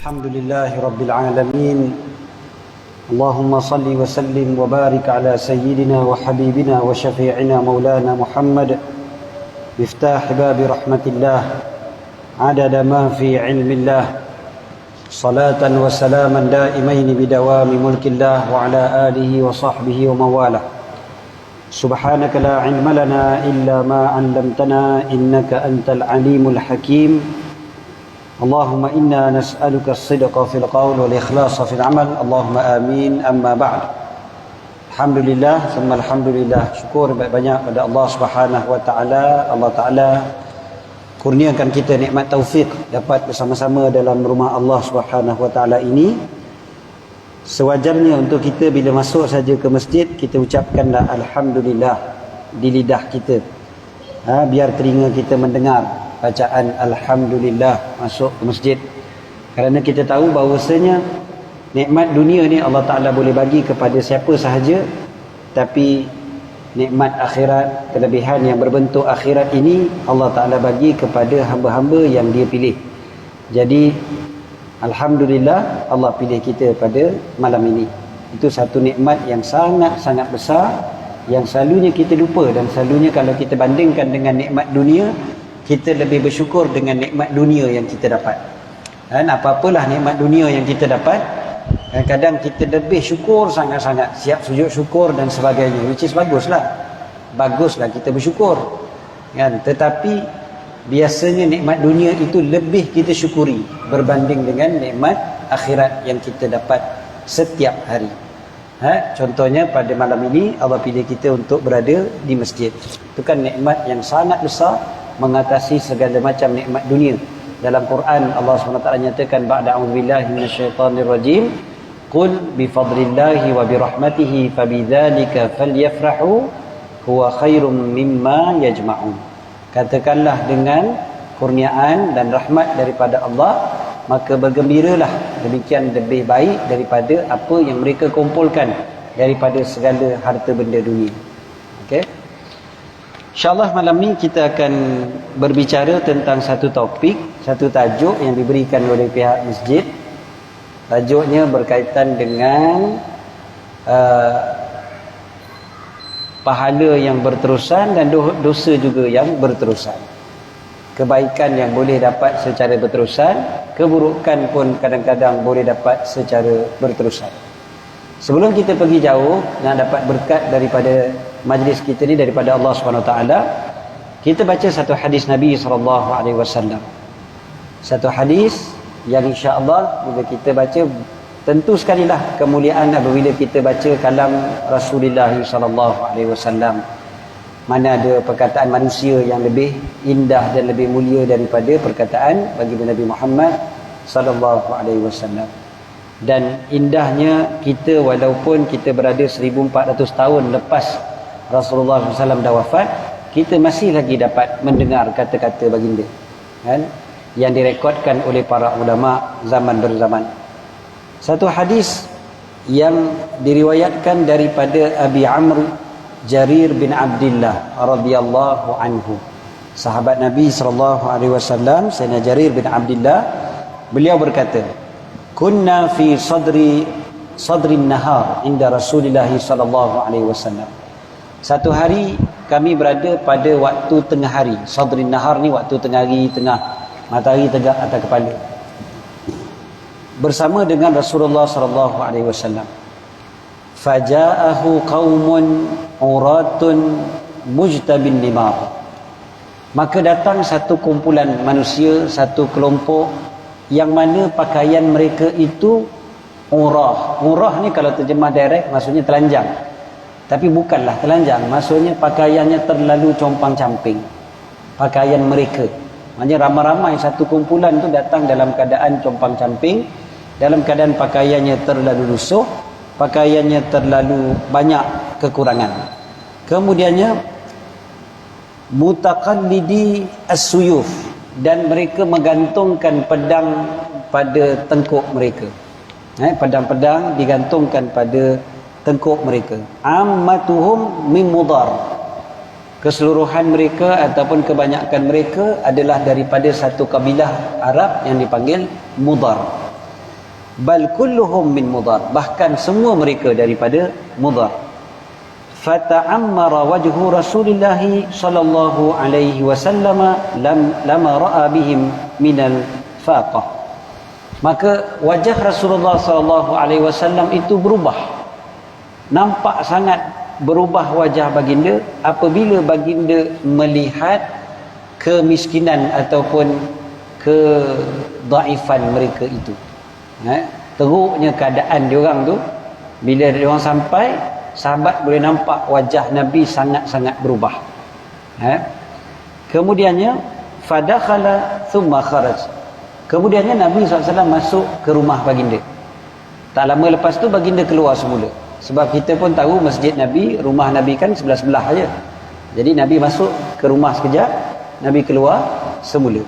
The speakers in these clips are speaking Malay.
الحمد لله رب العالمين اللهم صل وسلم وبارك على سيدنا وحبيبنا وشفيعنا مولانا محمد مفتاح باب رحمة الله عدد ما في علم الله صلاة وسلاما دائمين بدوام ملك الله وعلى آله وصحبه ومواله سبحانك لا علم لنا إلا ما علمتنا إنك أنت العليم الحكيم اللهم إنا نسألك الصدق في القول والإخلاص في العمل اللهم آمين أما بعد Alhamdulillah summa alhamdulillah, syukur banyak pada Allah Subhanahu wa taala. Allah taala kurniakan kita nikmat taufik dapat bersama-sama dalam rumah Allah Subhanahu wa taala ini. Sewajarnya untuk kita bila masuk saja ke masjid kita ucapkanlah alhamdulillah di lidah kita. Biar telinga kita mendengar bacaan alhamdulillah masuk ke masjid. Kerana kita tahu bahawasanya nikmat dunia ni Allah Ta'ala boleh bagi kepada siapa sahaja, tapi nikmat akhirat, kelebihan yang berbentuk akhirat ini Allah Ta'ala bagi kepada hamba-hamba yang dia pilih. Jadi alhamdulillah Allah pilih kita pada malam ini. Itu satu nikmat yang sangat-sangat besar, yang selalunya kita lupa, dan selalunya kalau kita bandingkan dengan nikmat dunia, kita lebih bersyukur dengan nikmat dunia yang kita dapat. Dan apa-apalah nikmat dunia yang kita dapat, kadang-kadang kita lebih syukur sangat-sangat, siap sujud syukur dan sebagainya, which is baguslah kita bersyukur kan. Tetapi biasanya nikmat dunia itu lebih kita syukuri berbanding dengan nikmat akhirat yang kita dapat setiap hari. Contohnya pada malam ini Allah pilih kita untuk berada di masjid. Itu kan nikmat yang sangat besar, mengatasi segala macam nikmat dunia. Dalam Quran Allah SWT nyatakan ba'da a'udzubillahi minasyaitonir rajim, qul bifadlillahi wa birahmatihi fabidzalika falyafrahu huwa khairum mimma yajma'un. Katakanlah dengan kurniaan dan rahmat daripada Allah, maka bergembiralah, demikian lebih baik daripada apa yang mereka kumpulkan daripada segala harta benda dunia. Okey, InsyaAllah malam ni kita akan berbicara tentang satu topik, satu tajuk yang diberikan oleh pihak masjid. Tajuknya berkaitan dengan pahala yang berterusan dan dosa juga yang berterusan. Kebaikan yang boleh dapat secara berterusan, keburukan pun kadang-kadang boleh dapat secara berterusan. Sebelum kita pergi jauh nak dapat berkat daripada majlis kita ni daripada Allah SWT, kita baca satu hadis Nabi SAW. Satu hadis yang insya-Allah bila kita baca, tentu sekali lah kemuliaan apabila kita baca kalam Rasulullah SAW. Mana ada perkataan manusia yang lebih indah dan lebih mulia daripada perkataan baginda Nabi Muhammad SAW. Dan indahnya kita, walaupun kita berada 1400 tahun lepas Rasulullah SAW dah wafat, kita masih lagi dapat mendengar kata-kata baginda kan, yang direkodkan oleh para ulama zaman berzaman. Satu hadis yang diriwayatkan daripada Abi Amr Jarir bin Abdullah radhiyallahu anhu, sahabat Nabi SAW, Sayyidina Jarir bin Abdullah, beliau berkata, kunna fi sadrin nahar inda Rasulullah SAW. Satu hari kami berada pada waktu tengah hari. Sadrin nahar ni waktu tengah hari, tengah matahari tegak atas kepala, bersama dengan Rasulullah SAW. Faja'ahu qaumun uratun mujtabin limar. Maka datang satu kumpulan manusia, satu kelompok yang mana pakaian mereka itu urah. Urah ni kalau terjemah direct maksudnya telanjang, tapi bukanlah telanjang, maksudnya pakaiannya terlalu compang-camping. Pakaian mereka, maknanya ramai-ramai satu kumpulan tu datang dalam keadaan compang-camping, dalam keadaan pakaiannya terlalu lusuh, pakaiannya terlalu banyak kekurangan. Kemudiannya mutaqallidi as-suyuf, dan mereka menggantungkan pedang pada tengkuk mereka. Pedang-pedang digantungkan pada tengkuk mereka. Ammatuhum min mudar, keseluruhan mereka ataupun kebanyakan mereka adalah daripada satu kabilah Arab yang dipanggil Mudar. bal kulluhum min Mudar, bahkan semua mereka daripada Mudar. Fata'ammara wajhu Rasulillah sallallahu alaihi wasallam lama ra'a bihim minal faqah. Maka wajah Rasulullah sallallahu alaihi wasallam itu berubah, nampak sangat berubah wajah baginda apabila baginda melihat kemiskinan ataupun kedaifan mereka itu. Teruknya keadaan diorang tu, bila diorang sampai, sahabat boleh nampak wajah Nabi sangat-sangat berubah. Kemudiannya fadakhala thumma kharaj. Kemudiannya Nabi SAW masuk ke rumah baginda. Tak lama lepas tu baginda keluar semula. Sebab kita pun tahu masjid Nabi, rumah Nabi kan sebelah-sebelah aja. Jadi Nabi masuk ke rumah sekejap, Nabi keluar semula.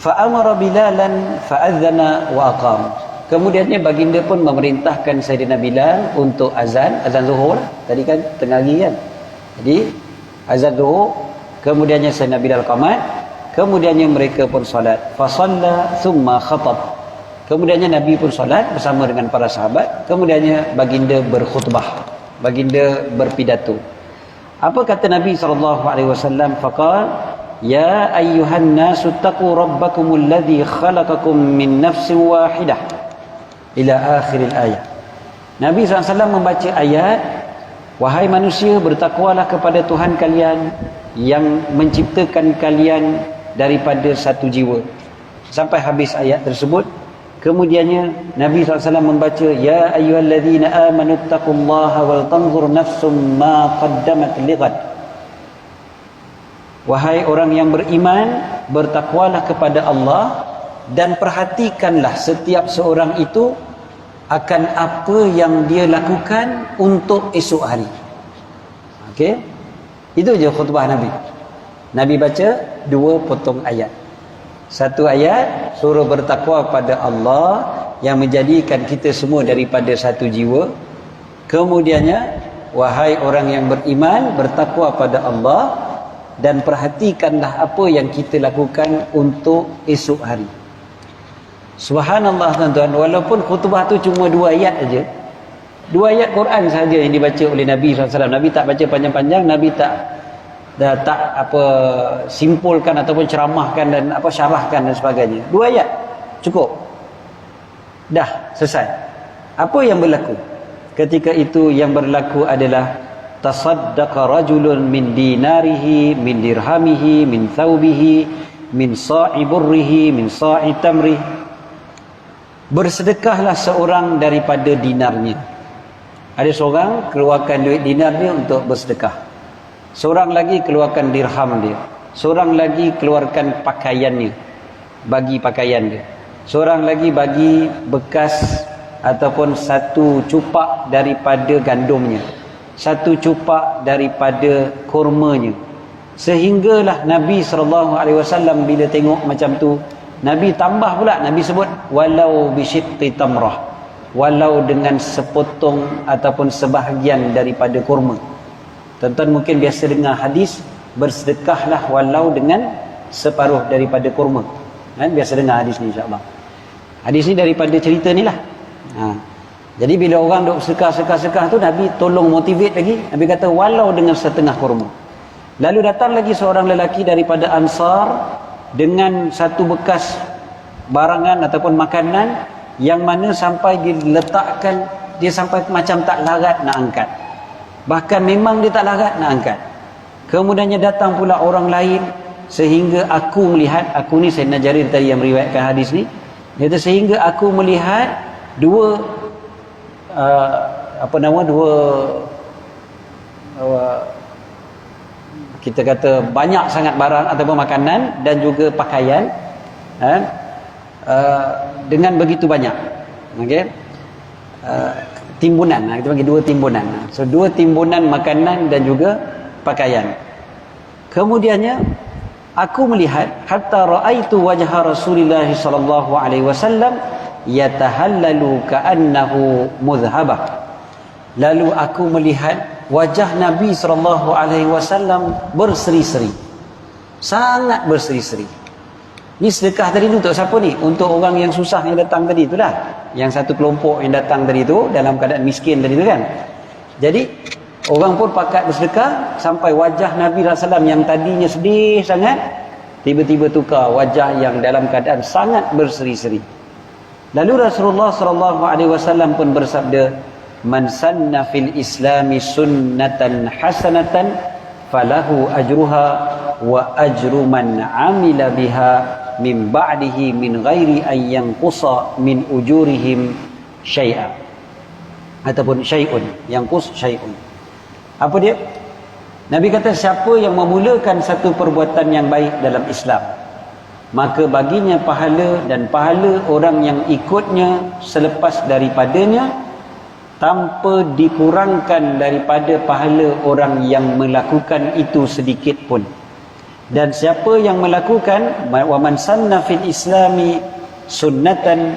Fa'amara Bilalan fa'adzana wa aqam. Kemudiannya baginda pun memerintahkan Sayyidina Bilal untuk azan zuhur. Tadi kan tengah hari kan. Jadi azan zuhur, kemudiannya Sayyidina Bilal qamat, kemudiannya mereka pun solat. Fa shalla thumma khatab. Kemudiannya Nabi pun solat bersama dengan para sahabat. Kemudiannya baginda berkhutbah, baginda berpidato. Apa kata Nabi SAW? Faqal, ya ayyuhan nasu taqu rabbakumul ladzi khalaqakum min nafsin wahidah, ila akhiril ayat. Nabi SAW membaca ayat, wahai manusia, bertakwalah kepada Tuhan kalian yang menciptakan kalian daripada satu jiwa, sampai habis ayat tersebut. Kemudiannya Nabi SAW membaca, ya ayyuhalladzina amanu taqullaha wal tanzur nafsum ma qaddamat lighad. Wahai orang yang beriman, bertakwalah kepada Allah dan perhatikanlah setiap seorang itu akan apa yang dia lakukan untuk esok hari. Okey? Itu je khutbah Nabi. Nabi baca 2 potong ayat. Satu ayat suruh bertakwa pada Allah yang menjadikan kita semua daripada satu jiwa. Kemudiannya, wahai orang yang beriman, bertakwa pada Allah dan perhatikanlah apa yang kita lakukan untuk esok hari. Subhanallah tuan-tuan, walaupun khutbah tu cuma 2 ayat aja, 2 ayat Quran sahaja yang dibaca oleh Nabi SAW. Nabi tak baca panjang-panjang, Nabi tak simpulkan ataupun ceramahkan dan syarahkan dan sebagainya. 2 ayat cukup, dah selesai. Apa yang berlaku ketika itu? Yang berlaku adalah tasaddaqa rajulun min dinarihi, min dirhamihi, min thawbihi, min sa'i burrihi, min sa'i tamrih. Bersedekahlah seorang daripada dinarnya. Ada seorang keluarkan duit dinar dia untuk bersedekah, seorang lagi keluarkan dirham dia, seorang lagi keluarkan pakaiannya, bagi pakaian dia, seorang lagi bagi bekas ataupun satu cupak daripada gandumnya, satu cupak daripada kurmanya. Sehinggalah Nabi SAW bila tengok macam tu, Nabi tambah pula, Nabi sebut walau bisyiqqi tamrah, walau dengan sepotong ataupun sebahagian daripada kurma. Tuan-tuan mungkin biasa dengar hadis, bersedekahlah walau dengan separuh daripada kurma. Biasa dengar hadis ni, insya-Allah. Hadis ni daripada cerita ni lah. Jadi bila orang duk sedekah tu, Nabi tolong motivate lagi. Nabi kata walau dengan setengah kurma. Lalu datang lagi seorang lelaki daripada Ansar dengan satu bekas barangan ataupun makanan yang mana sampai diletakkan, dia sampai macam tak larat nak angkat. Bahkan memang dia tak larat nak angkat. Kemudiannya datang pula orang lain, sehingga aku melihat, aku ni Sayyidina Jarir tadi yang meriwayatkan hadis ni, dia kata sehingga aku melihat dua kita kata banyak sangat barang ataupun makanan dan juga pakaian, dengan begitu banyak. Okey, timbunan, kita bagi 2 timbunan. So 2 timbunan makanan dan juga pakaian. Kemudiannya aku melihat hatta raaitu wajha Rasulullah sallallahu alaihi wasallam yatahallalu ka'annahu mudhhabah. Lalu aku melihat wajah Nabi sallallahu alaihi wasallam berseri-seri, sangat berseri-seri. Ni sedekah tadi tu untuk siapa ni? Untuk orang yang susah yang datang tadi tu lah. Yang satu kelompok yang datang tadi tu dalam keadaan miskin tadi tu kan. Jadi orang pun pakat bersedekah sampai wajah Nabi SAW yang tadinya sedih sangat tiba-tiba tukar wajah yang dalam keadaan sangat berseri-seri. Lalu Rasulullah SAW pun bersabda, "Man sanna fil islami sunnatan hasanatan falahu ajruha wa ajru man amila biha min ba'dihi min ghairi an yanqusa min ujurihim syai'a." Ataupun syai'un, yanqus syai'un. Apa dia? Nabi kata siapa yang memulakan satu perbuatan yang baik dalam Islam, maka baginya pahala dan pahala orang yang ikutnya selepas daripadanya tanpa dikurangkan daripada pahala orang yang melakukan itu sedikit pun. Dan siapa yang melakukan wa man sanna fil islami sunnatan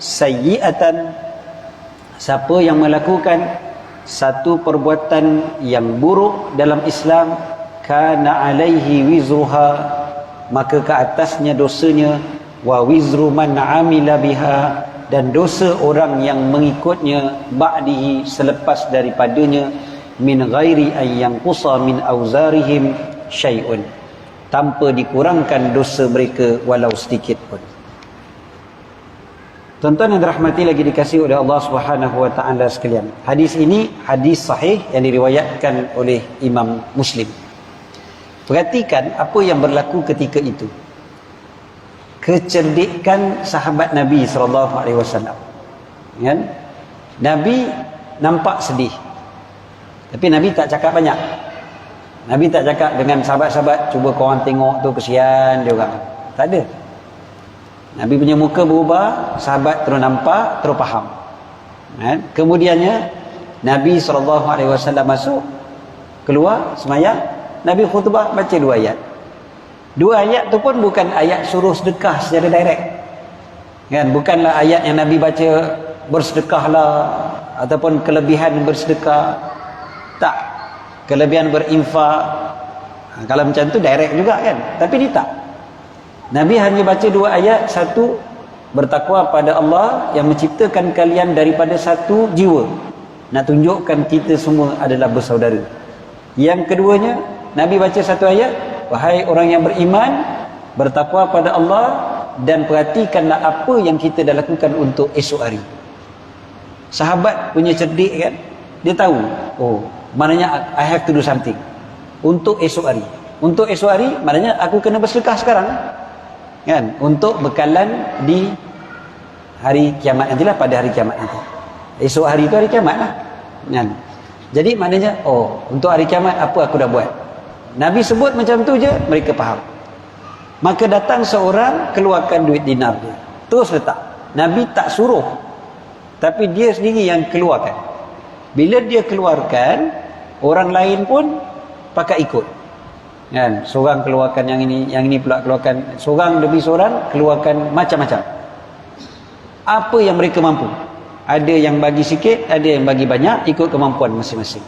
sayyi'atan, siapa yang melakukan satu perbuatan yang buruk dalam Islam, kana alaihi wizruha, maka ke atasnya dosanya, wa wizru man amila biha, dan dosa orang yang mengikutnya ba'dihi, selepas daripadanya, min ghairi an yanqusa min auzarihim syai'un, tanpa dikurangkan dosa mereka walau sedikit pun. Tuan-tuan yang dirahmati lagi dikasihi oleh Allah Subhanahu wa taala sekalian. Hadis ini hadis sahih yang diriwayatkan oleh Imam Muslim. Perhatikan apa yang berlaku ketika itu. Kecerdikan sahabat Nabi sallallahu alaihi wasallam. Kan? Nabi nampak sedih. Tapi Nabi tak cakap banyak. Nabi tak cakap dengan sahabat-sahabat, cuba korang tengok tu kesian dia orang. Tak ada. Nabi punya muka berubah, sahabat terus nampak, terus faham. Kan? Kemudiannya Nabi SAW masuk, keluar semayang, Nabi khutbah baca 2 ayat. 2 ayat tu pun bukan ayat suruh sedekah secara direct. Kan? Bukanlah ayat yang Nabi baca bersedekahlah ataupun kelebihan bersedekah. Tak. Kelebihan berinfak. Kalau macam tu direct juga kan. Tapi dia tak. Nabi hanya baca 2 ayat. Satu, bertakwa pada Allah yang menciptakan kalian daripada satu jiwa. Nak tunjukkan kita semua adalah bersaudara. Yang keduanya, Nabi baca 1 ayat. Wahai orang yang beriman, bertakwa pada Allah dan perhatikanlah apa yang kita dah lakukan untuk esok hari. Sahabat punya cerdik kan. Dia tahu, oh, maknanya I have to do something untuk esok hari. Untuk esok hari maknanya aku kena bersedekah sekarang. Kan? Untuk bekalan di hari kiamat nantilah, pada hari kiamat nanti. Esok hari itu hari kiamat lah. Kan? Jadi maknanya, oh, untuk hari kiamat apa aku dah buat. Nabi sebut macam tu je, mereka faham. Maka datang seorang, keluarkan duit dinar dia, terus letak. Nabi tak suruh, tapi dia sendiri yang keluarkan. Bila dia keluarkan, orang lain pun pakai ikut. Kan? Seorang keluarkan yang ini pula keluarkan, seorang lebih seorang keluarkan macam-macam. Apa yang mereka mampu. Ada yang bagi sikit, ada yang bagi banyak, ikut kemampuan masing-masing.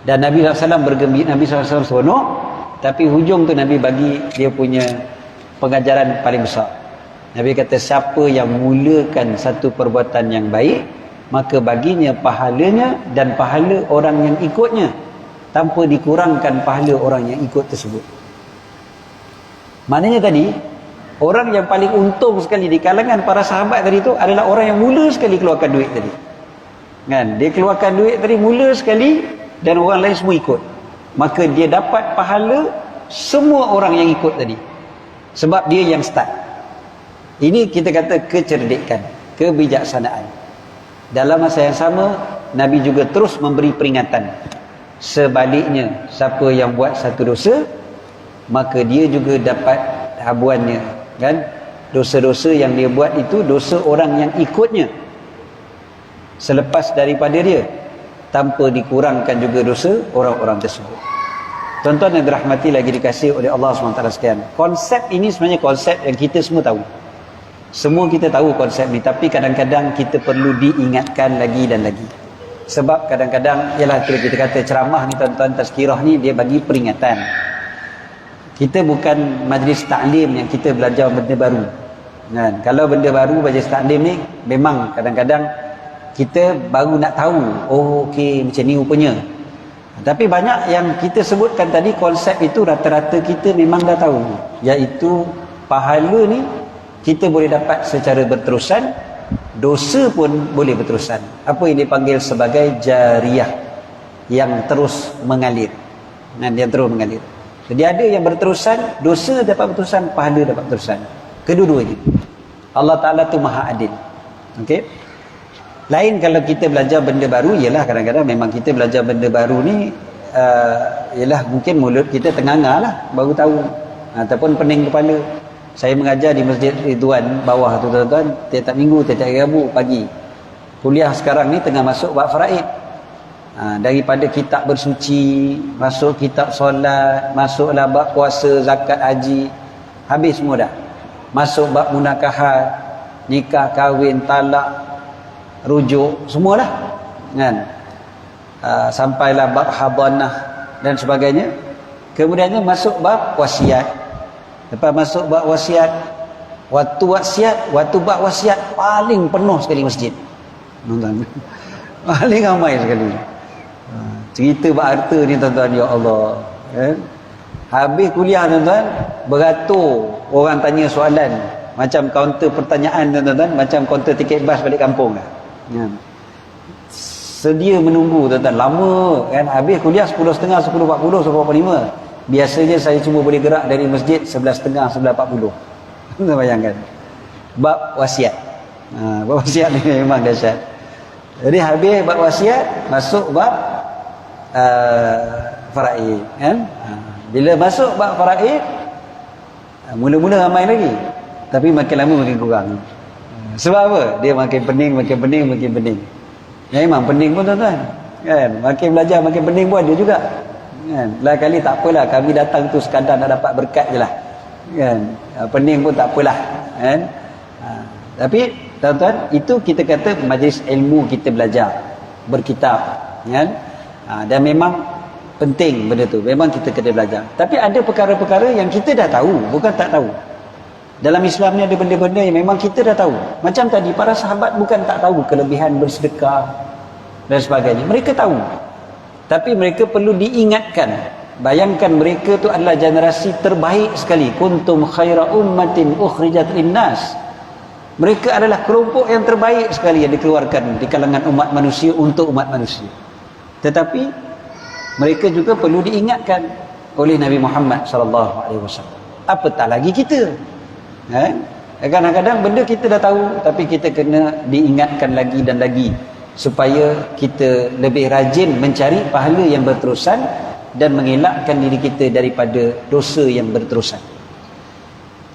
Dan Nabi SAW bergembira, Nabi SAW seronok, tapi hujung tu Nabi bagi dia punya pengajaran paling besar. Nabi kata, siapa yang mulakan satu perbuatan yang baik, maka baginya pahalanya dan pahala orang yang ikutnya, tanpa dikurangkan pahala orang yang ikut tersebut. Maknanya tadi, orang yang paling untung sekali di kalangan para sahabat tadi tu adalah orang yang mula sekali keluarkan duit tadi. Kan? Dia keluarkan duit tadi mula sekali dan orang lain semua ikut. Maka dia dapat pahala semua orang yang ikut tadi. Sebab dia yang start. Ini kita kata kecerdikan, kebijaksanaan. Dalam masa yang sama, Nabi juga terus memberi peringatan. Sebaliknya, siapa yang buat satu dosa, maka dia juga dapat habuannya. Kan? Dosa-dosa yang dia buat itu dosa orang yang ikutnya selepas daripada dia, tanpa dikurangkan juga dosa orang-orang tersebut. Tuan-tuan yang dirahmati lagi dikasihi oleh Allah SWT sekalian, konsep ini sebenarnya konsep yang kita semua tahu. Semua kita tahu konsep ni, tapi kadang-kadang kita perlu diingatkan lagi dan lagi. Sebab kadang-kadang, ialah kita kata ceramah ni tuan-tuan, tazkirah ni dia bagi peringatan. Kita bukan majlis taklim yang kita belajar benda baru. Kan? Kalau benda baru majlis taklim ni memang kadang-kadang kita baru nak tahu, oh okey macam ni rupanya. Tapi banyak yang kita sebutkan tadi, konsep itu rata-rata kita memang dah tahu, iaitu pahala ni kita boleh dapat secara berterusan, dosa pun boleh berterusan. Apa yang dipanggil sebagai jariyah, yang terus mengalir. Yang terus mengalir. Jadi ada yang berterusan, dosa dapat berterusan, pahala dapat berterusan. Kedua-duanya. Allah Ta'ala tu maha adil. Okey. Lain kalau kita belajar benda baru, ialah kadang-kadang memang kita belajar benda baru ni ialah mungkin mulut kita tenganga lah, baru tahu. Ataupun pening kepala. Saya mengajar di Masjid Ridwan bawah tu tuan-tuan, tiap-tiap minggu, tiap-tiap Rabu pagi. Kuliah sekarang ni tengah masuk bab faraid. Daripada kitab bersuci, masuk kitab solat, masuklah bab puasa, zakat, haji, habis semua dah. Masuk bab munakahat, nikah, kahwin, talak, rujuk, semualah kan. Sampailah bab hadanah dan sebagainya. Kemudiannya masuk bab wasiat. Lepas masuk bab wasiat, waktu bab wasiat paling penuh sekali masjid. Tuan-tuan. Paling ramai sekali. Cerita bab harta ni tuan-tuan, ya Allah. Habis kuliah tuan-tuan, beratur orang tanya soalan, macam kaunter pertanyaan tuan-tuan, macam kaunter tiket bas balik kampung lah. Sedia menunggu tuan-tuan, lama kan. Habis kuliah 10.30, 10.40, 10.45. Biasanya saya cuma boleh gerak dari masjid 11.30, 11.40. Tuan bayangkan. Bab wasiat. Bab wasiat ni memang dahsyat. Jadi habis bab wasiat, masuk bab faraid kan. Bila masuk bab faraid, mula-mula ramai lagi, tapi makin lama makin kurang. Sebab apa? Dia makin pening. Ya, memang pening pun tuan-tuan kan. Makin belajar makin pening pun ada juga kan. Lain kali tak apalah, kami datang tu sekadar nak dapat berkat je lah kan. Pening pun tak apalah kan. Tapi tuan-tuan, itu kita kata majlis ilmu, kita belajar berkitab kan. Dan memang penting benda tu, memang kita kena belajar. Tapi ada perkara-perkara yang kita dah tahu, bukan tak tahu. Dalam Islam ni ada benda-benda yang memang kita dah tahu. Macam tadi, para sahabat bukan tak tahu kelebihan bersedekah dan sebagainya. Mereka tahu. Tapi mereka perlu diingatkan. Bayangkan mereka tu adalah generasi terbaik sekali. Kuntum khaira ummatin ukhrijat linnas. Mereka adalah kelompok yang terbaik sekali yang dikeluarkan di kalangan umat manusia untuk umat manusia. Tetapi mereka juga perlu diingatkan oleh Nabi Muhammad SAW. Apatah lagi kita. Kadang-kadang benda kita dah tahu, tapi kita kena diingatkan lagi dan lagi, supaya kita lebih rajin mencari pahala yang berterusan dan mengelakkan diri kita daripada dosa yang berterusan.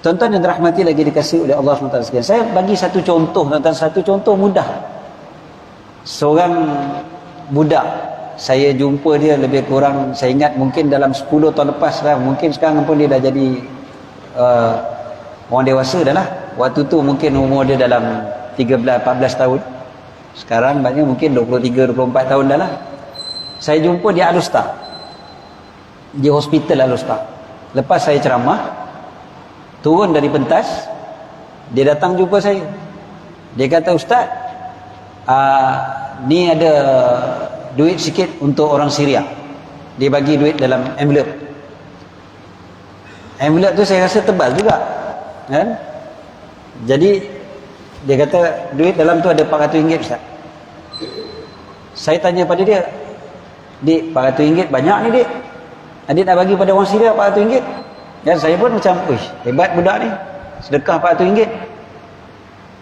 Tuan-tuan yang dirahmati lagi dikasihi oleh Allah SWT sekalian, saya bagi satu contoh tuan-tuan, satu contoh mudah. Seorang budak, saya jumpa dia lebih kurang, saya ingat mungkin dalam 10 tahun lepas lah, mungkin sekarang pun dia dah jadi orang dewasa dah lah. Waktu tu mungkin umur dia dalam 13-14 tahun. Sekarang banyak mungkin 23-24 tahun dah lah. Saya jumpa di Al-Ustaz, di hospital Al-Ustaz. Lepas saya ceramah, turun dari pentas, dia datang jumpa saya. Dia kata, Ustaz, ni ada duit sikit untuk orang Syria. Dia bagi duit dalam envelope. Envelope tu saya rasa tebal juga kan. Jadi dia kata duit dalam tu ada RM400 Ustaz. Saya tanya pada dia, Dik, RM400 banyak ni Dik, adik nak bagi pada orang Syria RM400? Dan saya pun macam, uish, hebat budak ni, sedekah RM400.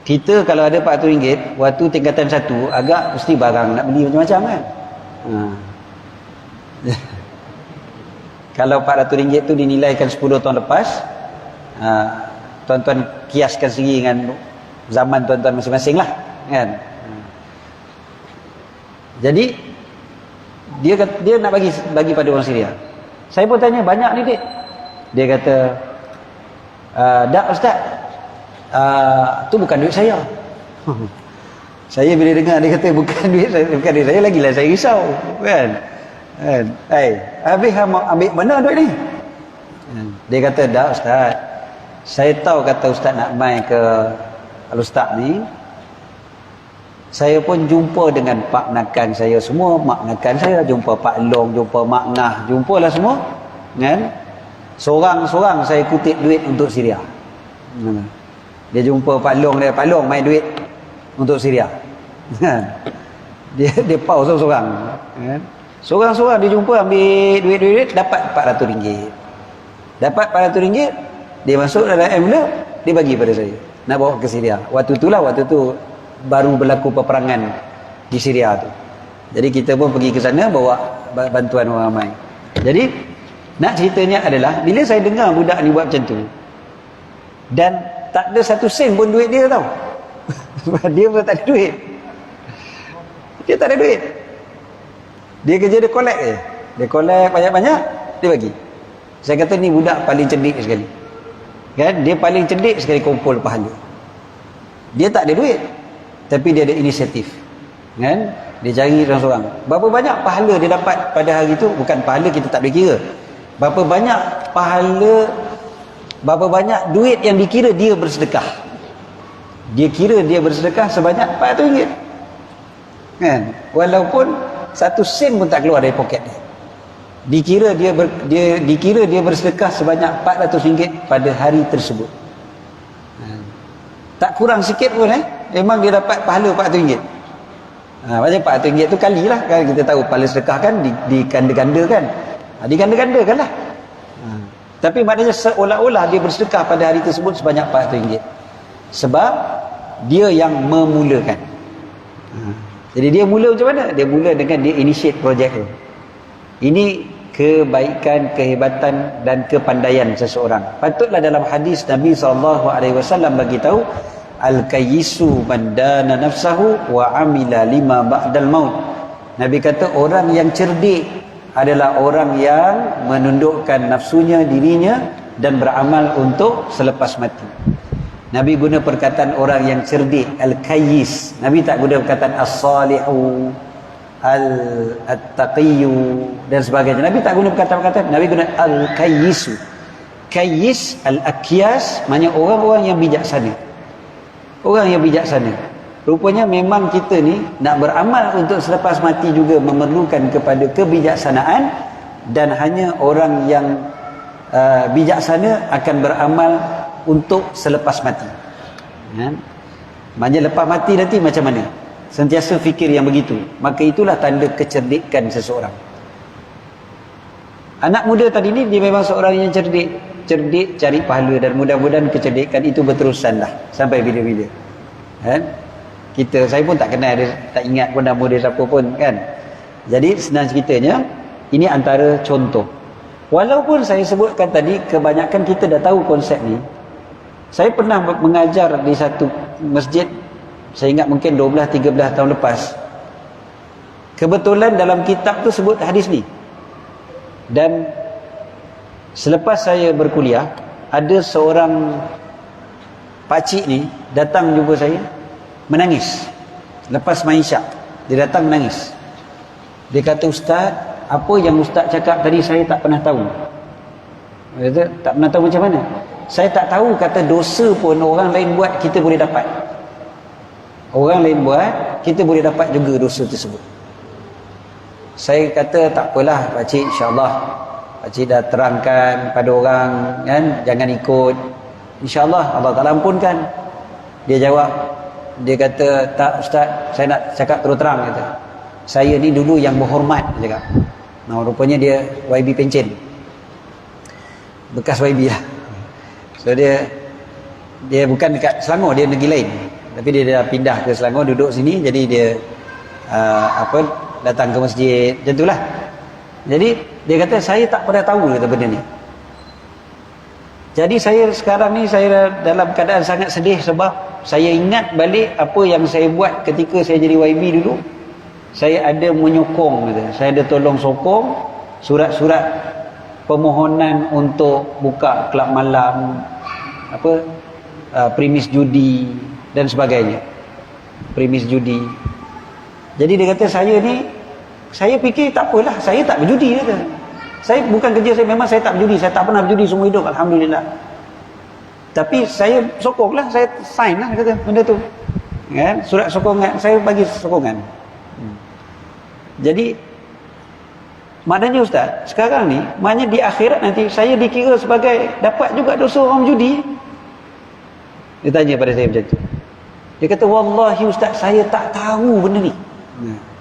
Kita kalau ada RM400 waktu tingkatan 1, agak mesti barang nak beli macam-macam kan. Kalau RM400 tu dinilaikan 10 tahun lepas, tuan-tuan kiaskan sendiri dengan zaman tuan-tuan masing-masing lah kan. Jadi dia nak bagi pada orang Syria. Saya pun tanya, banyak ni Dik? Dia kata, tak Ustaz, tu bukan duit saya. Saya bila dengar dia kata bukan duit saya, lagilah saya risau kan. Habis ambil mana duit ni? Dia kata, dah ustaz, saya tahu kata ustaz nak mai ke Al-Ustaz ni, saya pun jumpa dengan Pak Nakan saya semua, Mak Nakan saya, jumpa Pak Long, jumpa Mak Ngah, jumpalah semua kan. Seorang-seorang saya kutip duit untuk Syria. Dia jumpa Pak Long, Pak Long main duit untuk Syria. Dia pau seorang-seorang kan. Seorang-seorang dia jumpa ambil duit-duit, dapat RM400. Dapat RM400, dia masuk dalam envelope, dia bagi pada saya, nak bawa ke Syria. Waktu tu baru berlaku peperangan di Syria tu. Jadi kita pun pergi ke sana bawa bantuan orang ramai. Jadi nak ceritanya adalah bila saya dengar budak ni buat macam tu, dan tak ada satu sen pun duit dia tau. Dia pun tak ada duit. Dia tak ada duit. Dia kerja dia collect je. Dia collect banyak-banyak, dia bagi. Saya kata ni budak paling cerdik sekali. Kan? Dia paling cerdik sekali kumpul pahala. Dia tak ada duit, tapi dia ada inisiatif. Kan? Dia cari seorang-seorang. Berapa banyak pahala dia dapat pada hari itu? Bukan pahala kita tak boleh kira. Berapa banyak pahala, berapa banyak duit yang dikira dia bersedekah. Dia kira dia bersedekah sebanyak RM400. Kan? Walaupun satu sen pun tak keluar dari poket dia. Dikira dia bersedekah sebanyak RM400 pada hari tersebut. Tak kurang sikit pun memang dia dapat pahala RM400. Macam RM400 tu kali lah kan, kita tahu pahala sedekah kan diganda-gandakan. Diganda-gandakan lah. Tapi maknanya seolah-olah dia bersedekah pada hari tersebut sebanyak RM400. Sebab dia yang memulakan. Jadi dia mula macam mana? Dia mula dengan dia initiate projek tu. Ini kebaikan, kehebatan dan kepandaian seseorang. Patutlah dalam hadis Nabi SAW bagi tahu, al-kayyisu man dana nafsahu wa amila lima ba'dal maut. Nabi kata orang yang cerdik adalah orang yang menundukkan nafsunya, dirinya, dan beramal untuk selepas mati. Nabi guna perkataan orang yang cerdik, al-kayyis. Nabi tak guna perkataan as-salihu, al-taqiyyu dan sebagainya. Nabi tak guna perkataan-perkataan. Nabi guna al-kayyisu. Kayyis, al-akyas, maknanya orang-orang yang bijaksana. Orang yang bijaksana. Rupanya memang kita ni nak beramal untuk selepas mati juga memerlukan kepada kebijaksanaan, dan hanya orang yang bijaksana akan beramal untuk selepas mati. Maknanya lepas mati nanti macam mana? Sentiasa fikir yang begitu. Maka itulah tanda kecerdikan seseorang. Anak muda tadi ni dia memang seorang yang cerdik. Cerdik cari pahala, dan mudah-mudahan kecerdikan itu berterusan lah sampai bila-bila. Saya pun tak kenal dia, tak ingat pun nama dia siapa pun kan. Jadi senang ceritanya, ini antara contoh. Walaupun saya sebutkan tadi kebanyakan kita dah tahu konsep ni. Saya pernah mengajar di satu masjid, saya ingat mungkin 12-13 tahun lepas. Kebetulan dalam kitab tu sebut hadis ni. Dan selepas saya berkuliah, ada seorang pakcik ni datang jumpa saya, menangis. Lepas main syak, dia datang menangis. Dia kata, "Ustaz, apa yang Ustaz cakap tadi saya tak pernah tahu." Dia kata, "Tak pernah tahu macam mana?" "Saya tak tahu kata dosa pun orang lain buat kita boleh dapat. Orang lain buat kita boleh dapat juga dosa tersebut." Saya kata, "Tak apalah pakcik, insya-Allah pakcik dah terangkan pada orang kan, jangan ikut. Insya-Allah Allah Taala ampunkan." Dia jawab, dia kata, "Tak Ustaz, saya nak cakap terus terang," kata. "Saya ni dulu yang berhormat," dia cakap. Rupanya dia YB pencen. Bekas YB lah. So dia bukan dekat Selangor, dia negeri lain. Tapi dia dah pindah ke Selangor, duduk sini, jadi dia datang ke masjid, macam itulah. Jadi dia kata, "Saya tak pernah tahu," kata, "benda ni." Jadi saya sekarang ni saya dalam keadaan sangat sedih sebab saya ingat balik apa yang saya buat ketika saya jadi YB dulu. Saya ada menyokong, kata. Saya ada tolong sokong surat-surat permohonan untuk buka kelab malam, premis judi dan sebagainya. Premis judi. Jadi dia kata, saya fikir tak apalah, saya tak berjudi, kata. Saya bukan kerja saya, memang saya tak berjudi, saya tak pernah berjudi semua hidup, alhamdulillah. Tapi saya sokonglah, saya sign lah kata benda tu. Kan? Surat sokongan, saya bagi sokongan. Jadi maknanya ustaz, sekarang ni maknanya di akhirat nanti saya dikira sebagai dapat juga dosa orang judi. Dia tanya pada saya macam tu. Dia kata, wallahi ustaz, saya tak tahu benda ni.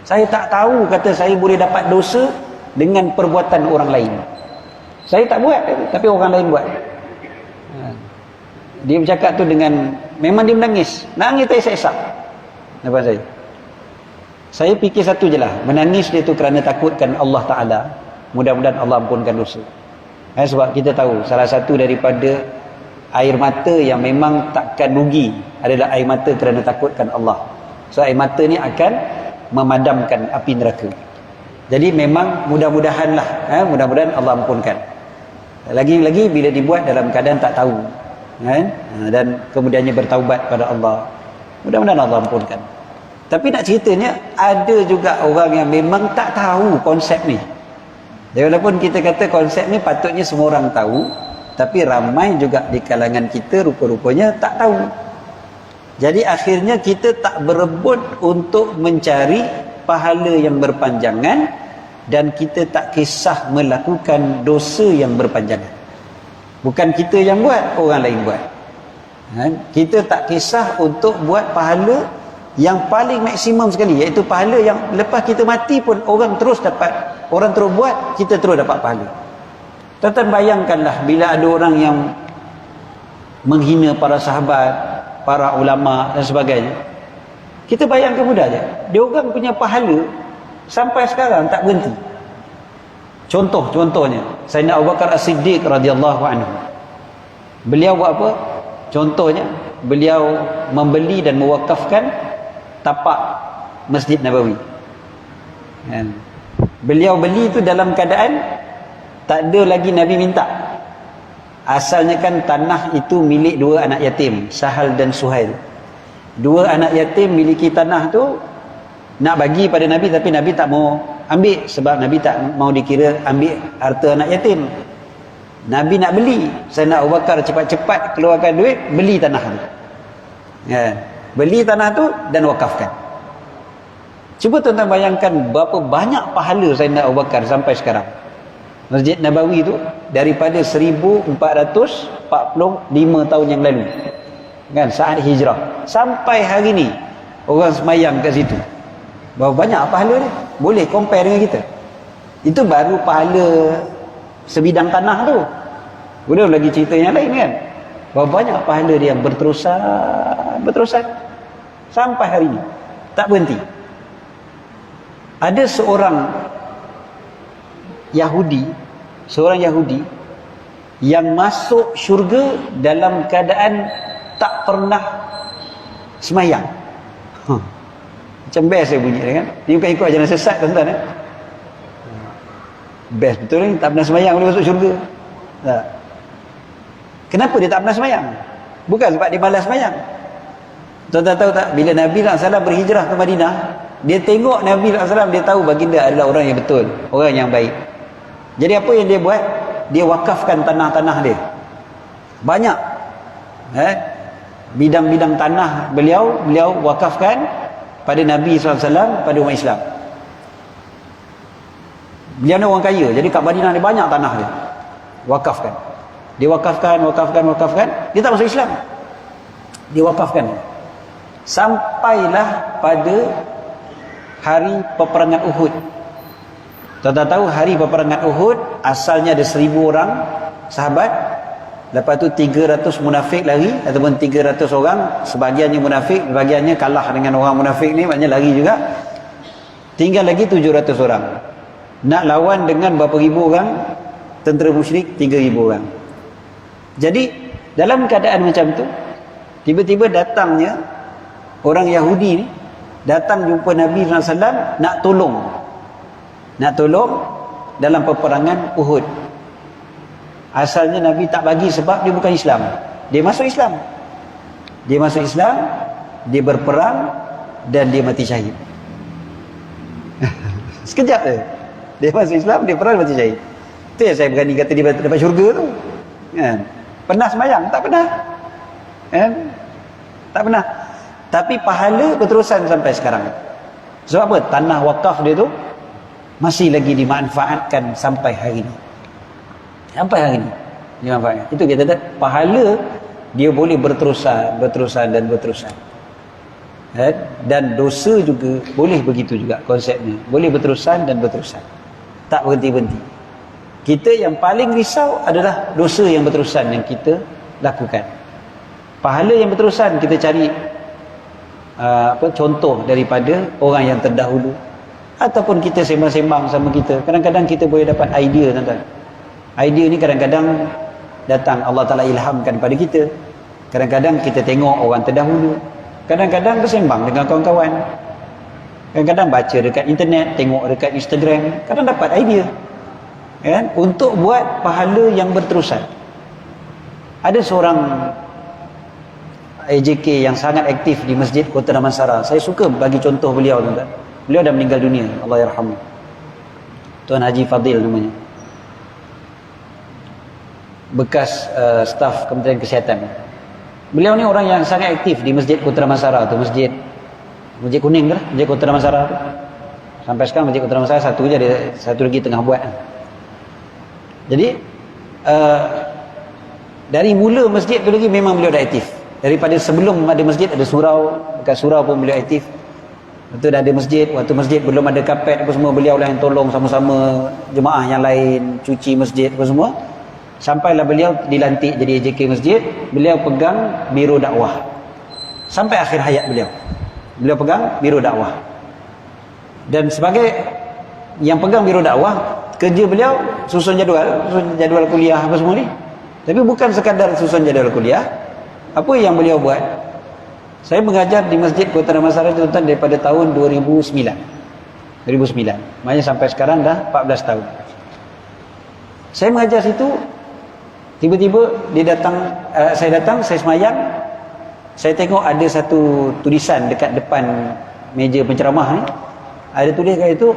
Saya tak tahu kata saya boleh dapat dosa dengan perbuatan orang lain. Saya tak buat, tapi orang lain buat. Dia bercakap tu dengan, memang dia menangis. Nangis tak isak-isak. Nampak saya? Saya fikir satu je lah. Menangis dia tu kerana takutkan Allah Ta'ala. Mudah-mudahan Allah ampunkan dosa. Sebab kita tahu, salah satu daripada air mata yang memang takkan rugi adalah air mata kerana takutkan Allah. So air mata ni akan memadamkan api neraka. Jadi memang mudah-mudahan lah, mudah-mudahan Allah ampunkan. Lagi-lagi bila dibuat dalam keadaan tak tahu, kan? Dan kemudiannya bertaubat pada Allah, mudah-mudahan Allah ampunkan. Tapi nak ceritanya, ada juga orang yang memang tak tahu konsep ni. Jadi walaupun kita kata konsep ni patutnya semua orang tahu, tapi ramai juga di kalangan kita rupa-rupanya tak tahu. Jadi akhirnya kita tak berebut untuk mencari pahala yang berpanjangan, dan kita tak kisah melakukan dosa yang berpanjangan. Bukan kita yang buat, orang lain buat. Kita tak kisah untuk buat pahala yang paling maksimum sekali, iaitu pahala yang lepas kita mati pun orang terus dapat, orang terus buat, kita terus dapat pahala. Tuan-tuan bayangkanlah bila ada orang yang menghina para sahabat, para ulama dan sebagainya. Kita bayangkan mudah je, dia orang punya pahala sampai sekarang tak berhenti. Contohnya Sayyidina Abu Bakar As-Siddiq radhiyallahu anhu. Beliau buat apa? Contohnya, beliau membeli dan mewakafkan tapak Masjid Nabawi. Beliau beli itu dalam keadaan tak ada lagi Nabi minta. Asalnya kan tanah itu milik dua anak yatim, Sahal dan Suhail. Dua anak yatim miliki tanah tu, nak bagi pada Nabi, tapi Nabi tak mau ambil sebab Nabi tak mau dikira ambil harta anak yatim. Nabi nak beli, Sayyidina Abu Bakar cepat-cepat keluarkan duit, beli tanah tu. Beli tanah tu dan wakafkan. Cuba tuan-tuan bayangkan berapa banyak pahala Sayyidina Abu Bakar sampai sekarang. Masjid Nabawi tu daripada 1445 tahun yang lalu, kan, saat hijrah, sampai hari ni orang semayang kat situ. Berapa banyak pahala dia? Boleh compare dengan kita. Itu baru pahala sebidang tanah tu. Belum lagi cerita yang lain, kan. Berapa banyak pahala dia yang berterusan sampai hari ni, tak berhenti. Ada seorang Yahudi yang masuk syurga dalam keadaan tak pernah semayang. Macam best saya bunyi, kan. Dia bukan ikut ajaran sesat, tuan-tuan. Best betul ni, tak pernah semayang boleh masuk syurga. Tak. Kenapa dia tak pernah semayang? Bukan sebab dia malas semayang. Tuan-tuan tahu tak, bila Nabi SAW berhijrah ke Madinah, dia tengok Nabi SAW, dia tahu baginda adalah orang yang betul, orang yang baik. Jadi apa yang dia buat? Dia wakafkan tanah-tanah dia. Banyak. Bidang-bidang tanah beliau wakafkan pada Nabi SAW, pada umat Islam. Beliau ni orang kaya, jadi kat Madinah ni banyak tanah dia. Wakafkan. Dia wakafkan. Dia tak masuk Islam. Dia wakafkan. Sampailah pada hari peperangan Uhud. Tuan-tuan tahu hari peperangan Uhud asalnya ada 1000 orang sahabat. Lepas tu 300 munafik lari, ataupun 300 orang, sebahagiannya munafik, sebahagiannya kalah dengan orang munafik ni, maknanya lari juga. Tinggal lagi 700 orang. Nak lawan dengan berapa ribu orang tentera musyrik? 3000 orang. Jadi dalam keadaan macam tu, tiba-tiba datangnya orang Yahudi ni, datang jumpa Nabi SAW, nak tolong dalam peperangan Uhud. Asalnya Nabi tak bagi sebab dia bukan Islam. Dia masuk Islam, dia berperang dan dia mati syahid. Sekejap je. Dia masuk Islam, dia perang, mati syahid. Itu yang saya berani kata dia dapat syurga tu. Kan? Pernah sembahyang? Tak pernah. Kan? Tak pernah. Tapi pahala berterusan sampai sekarang. Sebab apa? Tanah wakaf dia tu masih lagi dimanfaatkan sampai hari ini. Sampai hari ini dimanfaatkan. Itu kita kata pahala dia boleh berterusan dan berterusan. Dan dosa juga boleh begitu juga konsepnya. Boleh berterusan dan berterusan. Tak berhenti-henti. Kita yang paling risau adalah dosa yang berterusan yang kita lakukan. Pahala yang berterusan kita cari contoh daripada orang yang terdahulu. Ataupun kita sembang-sembang sama kita. Kadang-kadang kita boleh dapat idea, tuan-tuan. Idea ni kadang-kadang datang Allah Ta'ala ilhamkan pada kita. Kadang-kadang kita tengok orang terdahulu. Kadang-kadang bersembang dengan kawan-kawan. Kadang-kadang baca dekat internet, tengok dekat Instagram, kadang dapat idea. Kan? Untuk buat pahala yang berterusan. Ada seorang AJK yang sangat aktif di Masjid Kota Damansara. Saya suka bagi contoh beliau, tuan-tuan. Beliau dah meninggal dunia, Allah yarhamhu. Tuan Haji Fadil namanya. Bekas staf Kementerian Kesihatan. Beliau ni orang yang sangat aktif di Masjid Kota Damansara tu, Masjid Kuning tu lah, Masjid Kota Damansara tu. Sampai sekarang Masjid Kota Damansara satu je, ada satu lagi tengah buat. Jadi dari mula masjid tu lagi memang beliau dah aktif. Daripada sebelum ada masjid ada surau, dekat surau pun beliau aktif. Lepas tu dah ada masjid, waktu masjid belum ada kapet apa semua, beliau lah yang tolong sama-sama jemaah yang lain cuci masjid apa semua. Sampailah beliau dilantik jadi AJK masjid, beliau pegang biro dakwah sampai akhir hayat beliau. Beliau pegang biro dakwah. Dan sebagai yang pegang biro dakwah, kerja beliau susun jadual kuliah apa semua ni. Tapi bukan sekadar susun jadual kuliah. Apa yang beliau buat? Saya mengajar di Masjid Kota Damansara tuan-tuan daripada tahun 2009. Maknanya sampai sekarang dah 14 tahun. Saya mengajar situ. Tiba-tiba dia datang, saya semayang, saya tengok ada satu tulisan dekat depan meja penceramah ni. Ada tulis kat itu,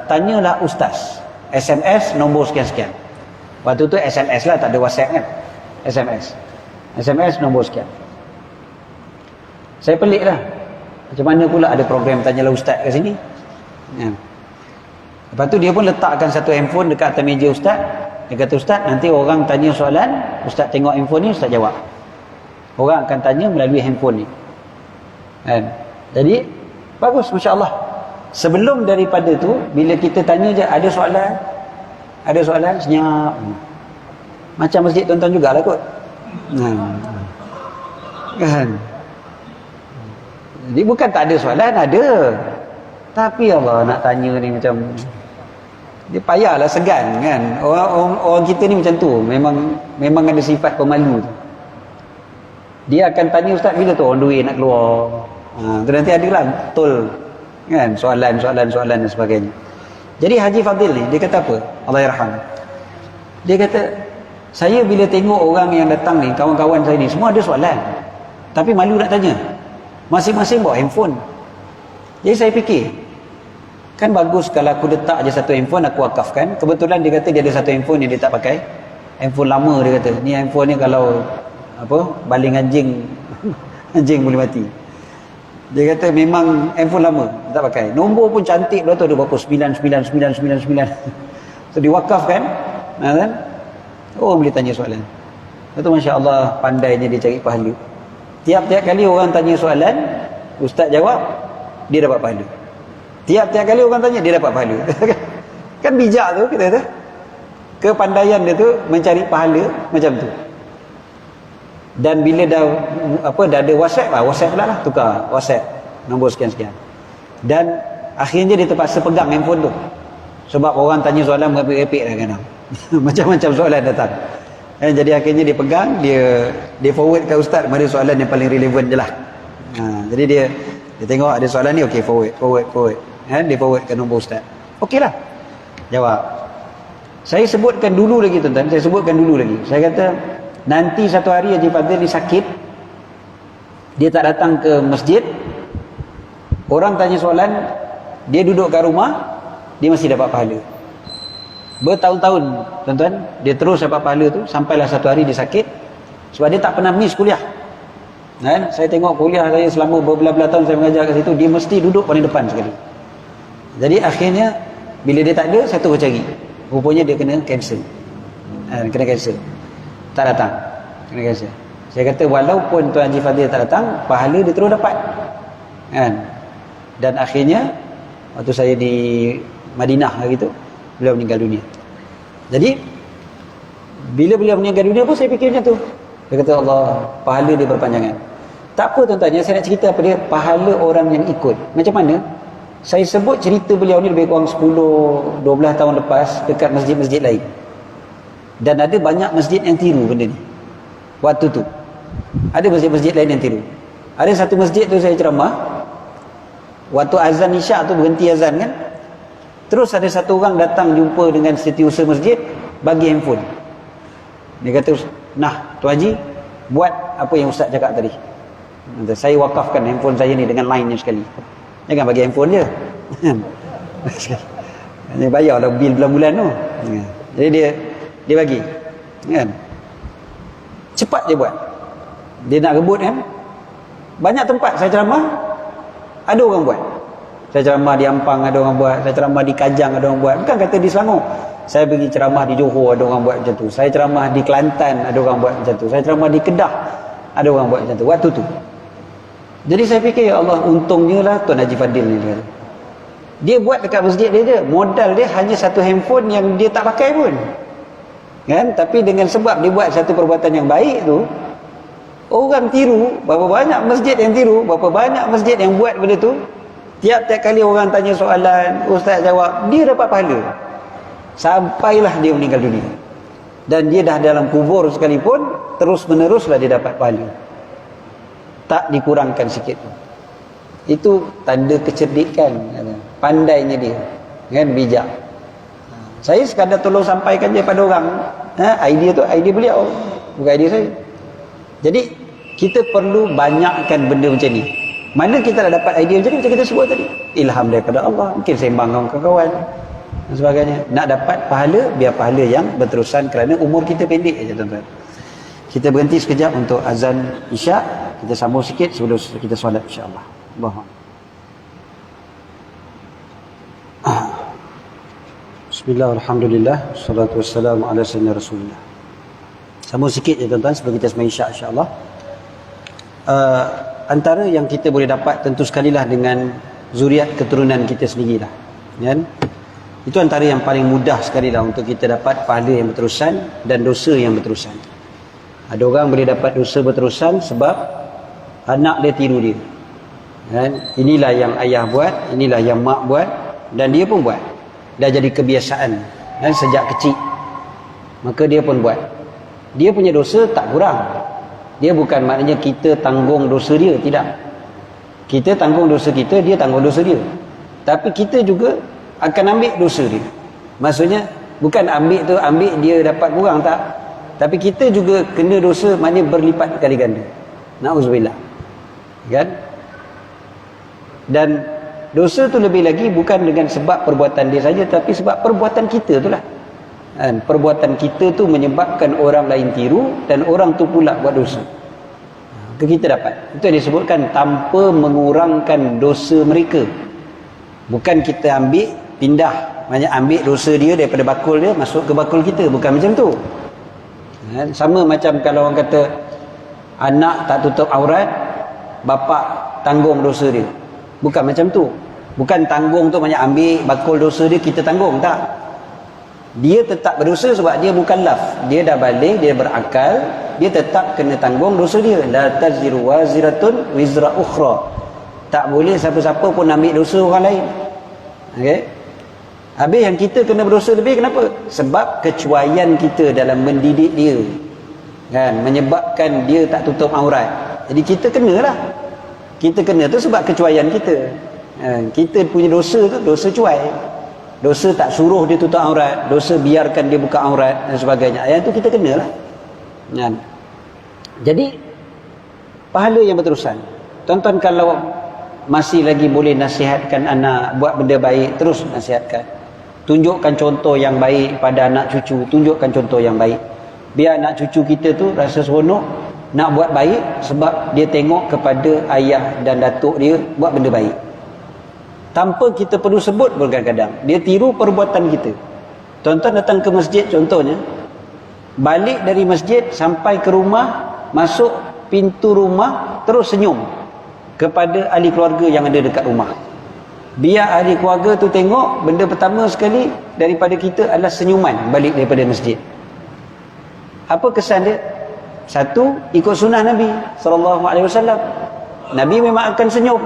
tanyalah ustaz, SMS nombor sekian-sekian. Waktu tu SMS lah, tak ada WhatsApp kan. SMS nombor sekian. Saya pelik lah, macam mana pula ada program tanyalah ustaz kat sini. Lepas tu dia pun letakkan satu handphone dekat atas meja ustaz. Dia kata, ustaz, nanti orang tanya soalan, ustaz tengok handphone ni, ustaz jawab. Orang akan tanya melalui handphone ni. Kan? Jadi bagus, Masya Allah. Sebelum daripada tu, bila kita tanya je, ada soalan, senyap. Macam masjid tuan-tuan jugalah kot. Kan? Jadi bukan tak ada soalan, ada. Tapi Allah nak tanya ni macam, dia payahlah, segan kan. Orang kita ni macam tu, memang ada sifat pemalu tu. Dia akan tanya, ustaz bila tu orang duit nak keluar. Tu nanti ada lah betul kan, soalan dan sebagainya. Jadi Haji Fadil ni dia kata apa? Allah yarham. Dia kata, saya bila tengok orang yang datang ni, kawan-kawan saya ni semua ada soalan, tapi malu nak tanya. Masing-masing bawa handphone. Jadi saya fikir, kan bagus kalau aku letak je satu handphone, aku wakafkan. Kebetulan dia kata dia ada satu handphone yang dia tak pakai. Handphone lama dia kata. Ni handphone ni kalau baling anjing anjing boleh mati. Dia kata memang handphone lama, tak pakai. Nombor pun cantik, tu ada berapa? 99999. So diwakafkan, kan? Orang boleh tanya soalan. Itu Masya Allah, pandainya dia cari pahala. Tiap-tiap kali orang tanya soalan, ustaz jawab, dia dapat pahala. Tiap-tiap kali orang tanya, dia dapat pahala. Kan bijak tu kita kata. Kepandaian dia tu mencari pahala macam tu. Dan bila dah ada WhatsApp lah, tukar WhatsApp nombor sekian-sekian. Dan akhirnya dia terpaksa pegang handphone tu. Sebab orang tanya soalan merepek-repek lah kadang. Macam-macam soalan datang. Jadi akhirnya dia pegang, dia forward ke ustaz mana soalan yang paling relevan je lah. Jadi dia tengok ada soalan ni, okey, forward. Dia forward ke nombor ustaz. Okey lah, jawab. Saya sebutkan dulu lagi tuan-tuan, saya kata nanti satu hari Haji Fadil ni sakit, dia tak datang ke masjid, orang tanya soalan, dia duduk kat rumah, dia masih dapat pahala. Bertahun-tahun, tuan-tuan, dia terus dapat pahala tu, sampailah satu hari dia sakit, sebab dia tak pernah miss kuliah. Kan? Saya tengok kuliah saya selama berbelah-belah tahun saya mengajar kat situ, dia mesti duduk paling depan sekali. Jadi akhirnya, bila dia tak ada, saya terus cari. Rupanya dia kena kanser. Kena kanser. Tak datang. Kena kanser. Saya kata, walaupun Tuan Haji Fadil tak datang, pahala dia terus dapat. Kan? Dan akhirnya, waktu saya di Madinah hari tu, beliau meninggal dunia. Jadi, bila beliau meninggal dunia pun saya fikir macam tu. Dia kata, Allah, pahala dia berpanjangan. Tak apa tuan-tuan, yang saya nak cerita apa dia, pahala orang yang ikut. Macam mana? Saya sebut cerita beliau ni lebih kurang 10-12 tahun lepas dekat masjid-masjid lain. Dan ada banyak masjid yang tiru benda ni. Waktu tu. Ada masjid-masjid lain yang tiru. Ada satu masjid tu saya ceramah. Waktu azan isyak tu berhenti azan kan. Terus ada satu orang datang jumpa dengan setiausaha masjid, bagi handphone. Dia kata, nah Tuan Haji, buat apa yang Ustaz cakap tadi. Saya wakafkan handphone saya ni dengan line ni sekali. Jangan bagi handphone je. Dia bayarlah bil bulan-bulan tu. Jadi dia bagi. Kan? Cepat dia buat. Dia nak rebut kan. Banyak tempat saya ceramah, ada orang buat. Saya ceramah di Ampang ada orang buat. Saya ceramah di Kajang ada orang buat. Bukan kata di Selangor. Saya pergi ceramah di Johor ada orang buat macam tu. Saya ceramah di Kelantan ada orang buat macam tu. Saya ceramah di Kedah ada orang buat macam tu. Waktu tu. Jadi saya fikir, ya Allah, untungnya lah Tuan Haji Fadil ni. Dia buat dekat masjid dia je. Modal dia hanya satu handphone yang dia tak pakai pun. Kan? Tapi dengan sebab dia buat satu perbuatan yang baik tu, orang tiru. Berapa banyak masjid yang tiru, berapa banyak masjid yang buat benda tu. Tiap-tiap kali orang tanya soalan, ustaz jawab, dia dapat pahala. Sampailah dia meninggal dunia. Dan dia dah dalam kubur sekalipun, terus meneruslah dia dapat pahala. Tak dikurangkan sikit pun. Itu tanda kecerdikan, pandainya dia, kan, bijak. Saya sekadar tolong sampaikan je pada orang. Idea tu idea beliau, bukan idea saya. Jadi kita perlu banyakkan benda macam ni. Mana kita dah dapat idea macam ni, macam kita sebut tadi, ilham daripada Allah, mungkin sembang dengan kawan-kawan dan sebagainya. Nak dapat pahala, biar pahala yang berterusan, kerana umur kita pendek aja tuan-tuan. Kita berhenti sekejap untuk azan isyak. Kita sambung sikit sebelum kita solat insya-Allah. Bismillah, alhamdulillah, salatu wassalamu ala sayyidina Rasulullah. Sambung sikit je tuan-tuan sebelum kita sembahyang isyak insya-Allah. Antara yang kita boleh dapat tentu sekalilah dengan zuriat keturunan kita sendirilah. Kan? Itu antara yang paling mudah sekalilah untuk kita dapat pahala yang berterusan dan dosa yang berterusan. Ada orang boleh dapat dosa berterusan sebab anak dia tiru dia. Kan? Inilah yang ayah buat, inilah yang mak buat, dan dia pun buat. Dah jadi kebiasaan, kan, sejak kecil. Maka dia pun buat. Dia punya dosa tak kurang. Dia bukan maknanya kita tanggung dosa dia, tidak. Kita tanggung dosa kita, dia tanggung dosa dia. Tapi kita juga akan ambil dosa dia. Maksudnya bukan ambil dia dapat kurang, tak. Tapi kita juga kena dosa, maknanya berlipat kali ganda. Na'udzubillah. Kan? Dan dosa tu lebih lagi bukan dengan sebab perbuatan dia saja, tapi sebab perbuatan kita tu lah. Dan perbuatan kita tu menyebabkan orang lain tiru, dan orang tu pula buat dosa. Maka kita dapat. Itu yang disebutkan tanpa mengurangkan dosa mereka. Bukan kita ambil, pindah. Maksudnya ambil dosa dia daripada bakul dia, masuk ke bakul kita. Bukan macam tu. Sama macam kalau orang kata anak tak tutup aurat, bapa tanggung dosa dia. Bukan macam tu. Bukan tanggung tu maknanya ambil bakul dosa dia kita tanggung, tak. Dia tetap berdosa sebab dia bukan laf. Dia dah balik, dia berakal, dia tetap kena tanggung dosa dia. La taziru waziratun wizra ukhra. Tak boleh siapa-siapa pun ambil dosa orang lain. Okey. Habis yang kita kena berdosa lebih, kenapa? Sebab kecuaian kita dalam mendidik dia, kan, menyebabkan dia tak tutup aurat. Jadi kita kenalah. Kita kena tu sebab kecuaian kita. Kita punya dosa tu dosa cuai. Dosa tak suruh dia tutup aurat, dosa biarkan dia buka aurat dan sebagainya. Yang tu kita kenalah. Kan? Jadi pahala yang berterusan. Tuan-tuan kalau masih lagi boleh nasihatkan anak buat benda baik, terus nasihatkan. Tunjukkan contoh yang baik pada anak cucu. Tunjukkan contoh yang baik. Biar anak cucu kita tu rasa seronok nak buat baik sebab dia tengok kepada ayah dan datuk dia buat benda baik. Tanpa kita perlu sebut pun kadang-kadang. Dia tiru perbuatan kita. Tuan-tuan datang ke masjid contohnya. Balik dari masjid sampai ke rumah, masuk pintu rumah, terus senyum kepada ahli keluarga yang ada dekat rumah. Biar ahli keluarga tu tengok, benda pertama sekali daripada kita adalah senyuman balik daripada masjid. Apa kesan dia? Satu, ikut sunnah Nabi SAW. Nabi memang akan senyum.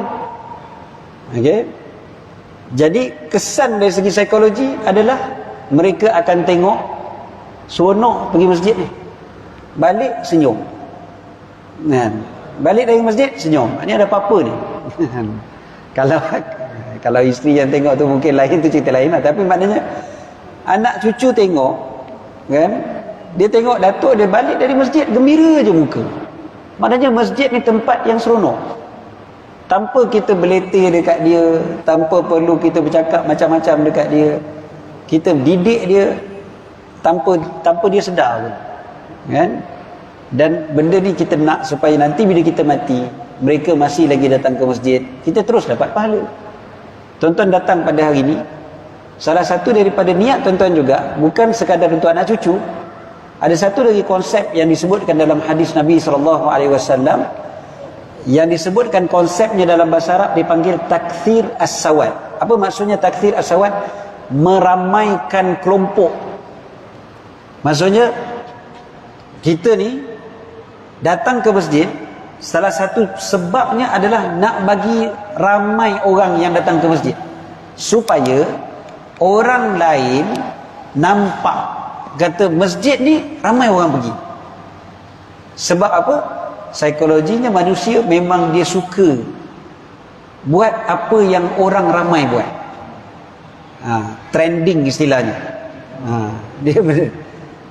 Okey. Jadi kesan dari segi psikologi adalah mereka akan tengok seronok pergi masjid ni. Balik senyum. Balik dari masjid senyum. Ini ada apa-apa ni? Kalau isteri yang tengok tu mungkin lain, tu cerita lain lah. Tapi maknanya anak cucu tengok, kan, dia tengok datuk dia balik dari masjid gembira je muka. Maknanya masjid ni tempat yang seronok. Tanpa kita beletir dekat dia, tanpa perlu kita bercakap macam-macam dekat dia, kita didik dia tanpa dia sedar pun, kan? Dan benda ni kita nak supaya nanti bila kita mati, mereka masih lagi datang ke masjid, kita terus dapat pahala. Tuan-tuan datang pada hari ini, salah satu daripada niat tuan-tuan juga bukan sekadar untuk anak cucu. Ada satu lagi konsep yang disebutkan dalam hadis Nabi SAW, yang disebutkan konsepnya dalam bahasa Arab dipanggil takthir as-sawad. Apa maksudnya takthir as-sawad? Meramaikan kelompok. Maksudnya kita ni datang ke masjid, salah satu sebabnya adalah nak bagi ramai orang yang datang ke masjid, supaya orang lain nampak, kata masjid ni ramai orang pergi. Sebab apa? Psikologinya manusia memang dia suka buat apa yang orang ramai buat. Trending istilahnya.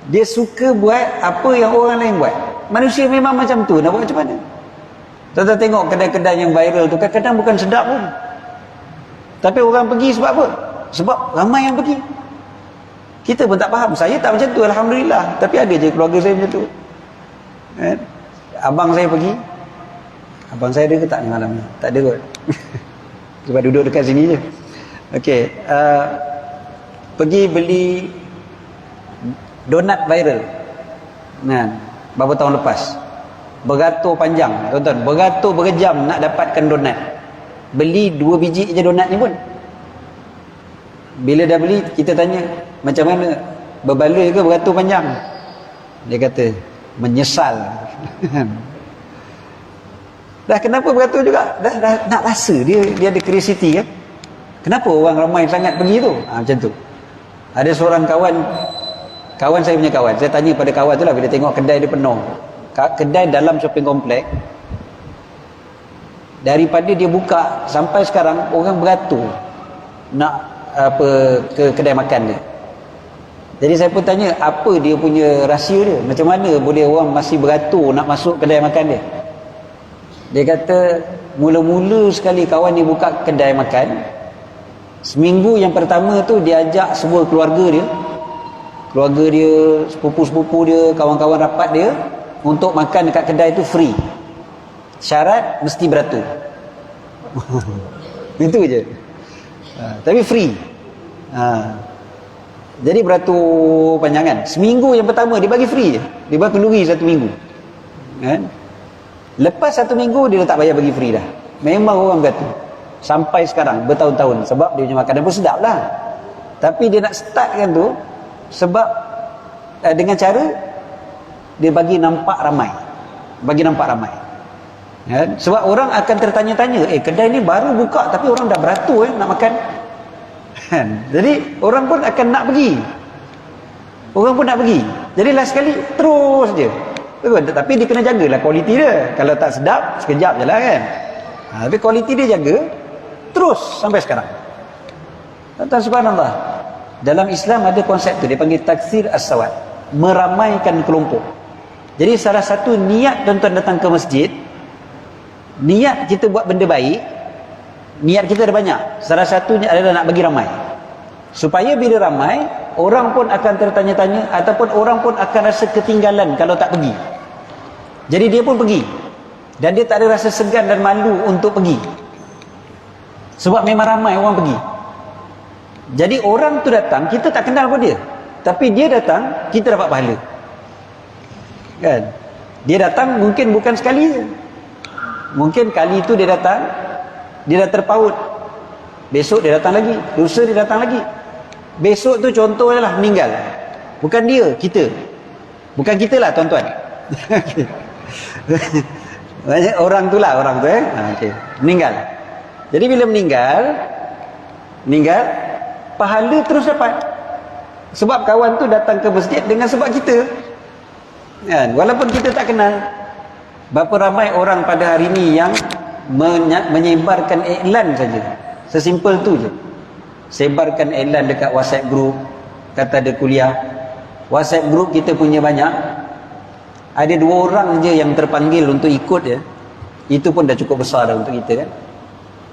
Dia suka buat apa yang orang lain buat. Manusia memang macam tu, nak buat macam mana? Tuan-tuan tengok kedai-kedai yang viral tu, kadang-kadang bukan sedap pun, tapi orang pergi sebab apa? Sebab ramai yang pergi. Kita pun tak faham. Saya tak macam tu, Alhamdulillah. Tapi ada je keluarga saya macam tu. Abang saya pergi. Abang saya ada ke tak ni malam ni? Tak ada kot. Sebab duduk dekat sini je. Okey, pergi beli donat viral. Beberapa tahun lepas. Beratur panjang, tuan-tuan. Beratur berjam nak dapatkan donat. Beli 2 biji je donat ni pun. Bila dah beli, kita tanya, macam mana? Berbaloi ke beratur panjang? Dia kata, menyesal. Dah kenapa beratur juga? Dah nak rasa dia ada curiosity kan? Kenapa orang ramai sangat pergi tu? Macam tu. Ada seorang kawan saya punya kawan. Saya tanya pada kawan tu lah bila tengok kedai dia penuh. Kedai dalam shopping komplek, daripada dia buka sampai sekarang orang beratur nak ke kedai makan dia. Jadi saya pun tanya apa dia punya rahsia dia, macam mana boleh orang masih beratur nak masuk kedai makan dia. Dia kata mula-mula sekali kawan dia buka kedai makan, seminggu yang pertama tu dia ajak semua keluarga dia, sepupu-sepupu dia, kawan-kawan rapat dia untuk makan dekat kedai tu free. Syarat mesti beratur. Itu je. Tapi free. Jadi beratur panjangan. Seminggu yang pertama dia bagi free je. Dia bagi kenduri 1 minggu. Kan? Lepas 1 minggu dia tak payah bagi free dah. Memang orang beratur. Sampai sekarang bertahun-tahun, sebab dia punya makanan pun sedap lah. Tapi dia nak startkan tu sebab dengan cara dia bagi nampak ramai. Kan? Sebab orang akan tertanya-tanya, kedai ni baru buka tapi orang dah beratur nak makan. Jadi orang pun akan nak pergi. Jadi last sekali terus je. Tapi dia kena jagalah kualiti dia. Kalau tak sedap, sekejap je lah kan. Tapi kualiti dia jaga terus sampai sekarang. Tuan-tuan, subhanallah. Dalam Islam ada konsep tu, dia panggil takthir as-sawad, meramaikan kelompok. Jadi salah satu niat tuan-tuan datang ke masjid, niat kita buat benda baik, niat kita ada banyak. Salah satunya adalah nak bagi ramai. Supaya bila ramai, orang pun akan tertanya-tanya ataupun orang pun akan rasa ketinggalan kalau tak pergi. Jadi dia pun pergi. Dan dia tak ada rasa segan dan malu untuk pergi. Sebab memang ramai orang pergi. Jadi orang tu datang, kita tak kenal pun dia. Tapi dia datang, kita dapat pahala. Kan? Dia datang mungkin bukan sekali je. Mungkin kali itu dia datang, dia dah terpaut. Besok dia datang lagi, lusa dia datang lagi. Besok tu contohnya lah meninggal. Bukan dia, kita. Bukan kita lah tuan-tuan. Orang tu lah, orang tu okay. Meninggal. Jadi bila meninggal, pahala terus dapat. Sebab kawan tu datang ke masjid dengan sebab kita. Kan? Walaupun kita tak kenal. Berapa ramai orang pada hari ini yang menyebarkan iklan saja. Sesimpel tu je. Sebarkan iklan dekat WhatsApp group, kata ada kuliah. WhatsApp group kita punya banyak. Ada 2 orang je yang terpanggil untuk ikut je. Itu pun dah cukup besar dah untuk kita kan.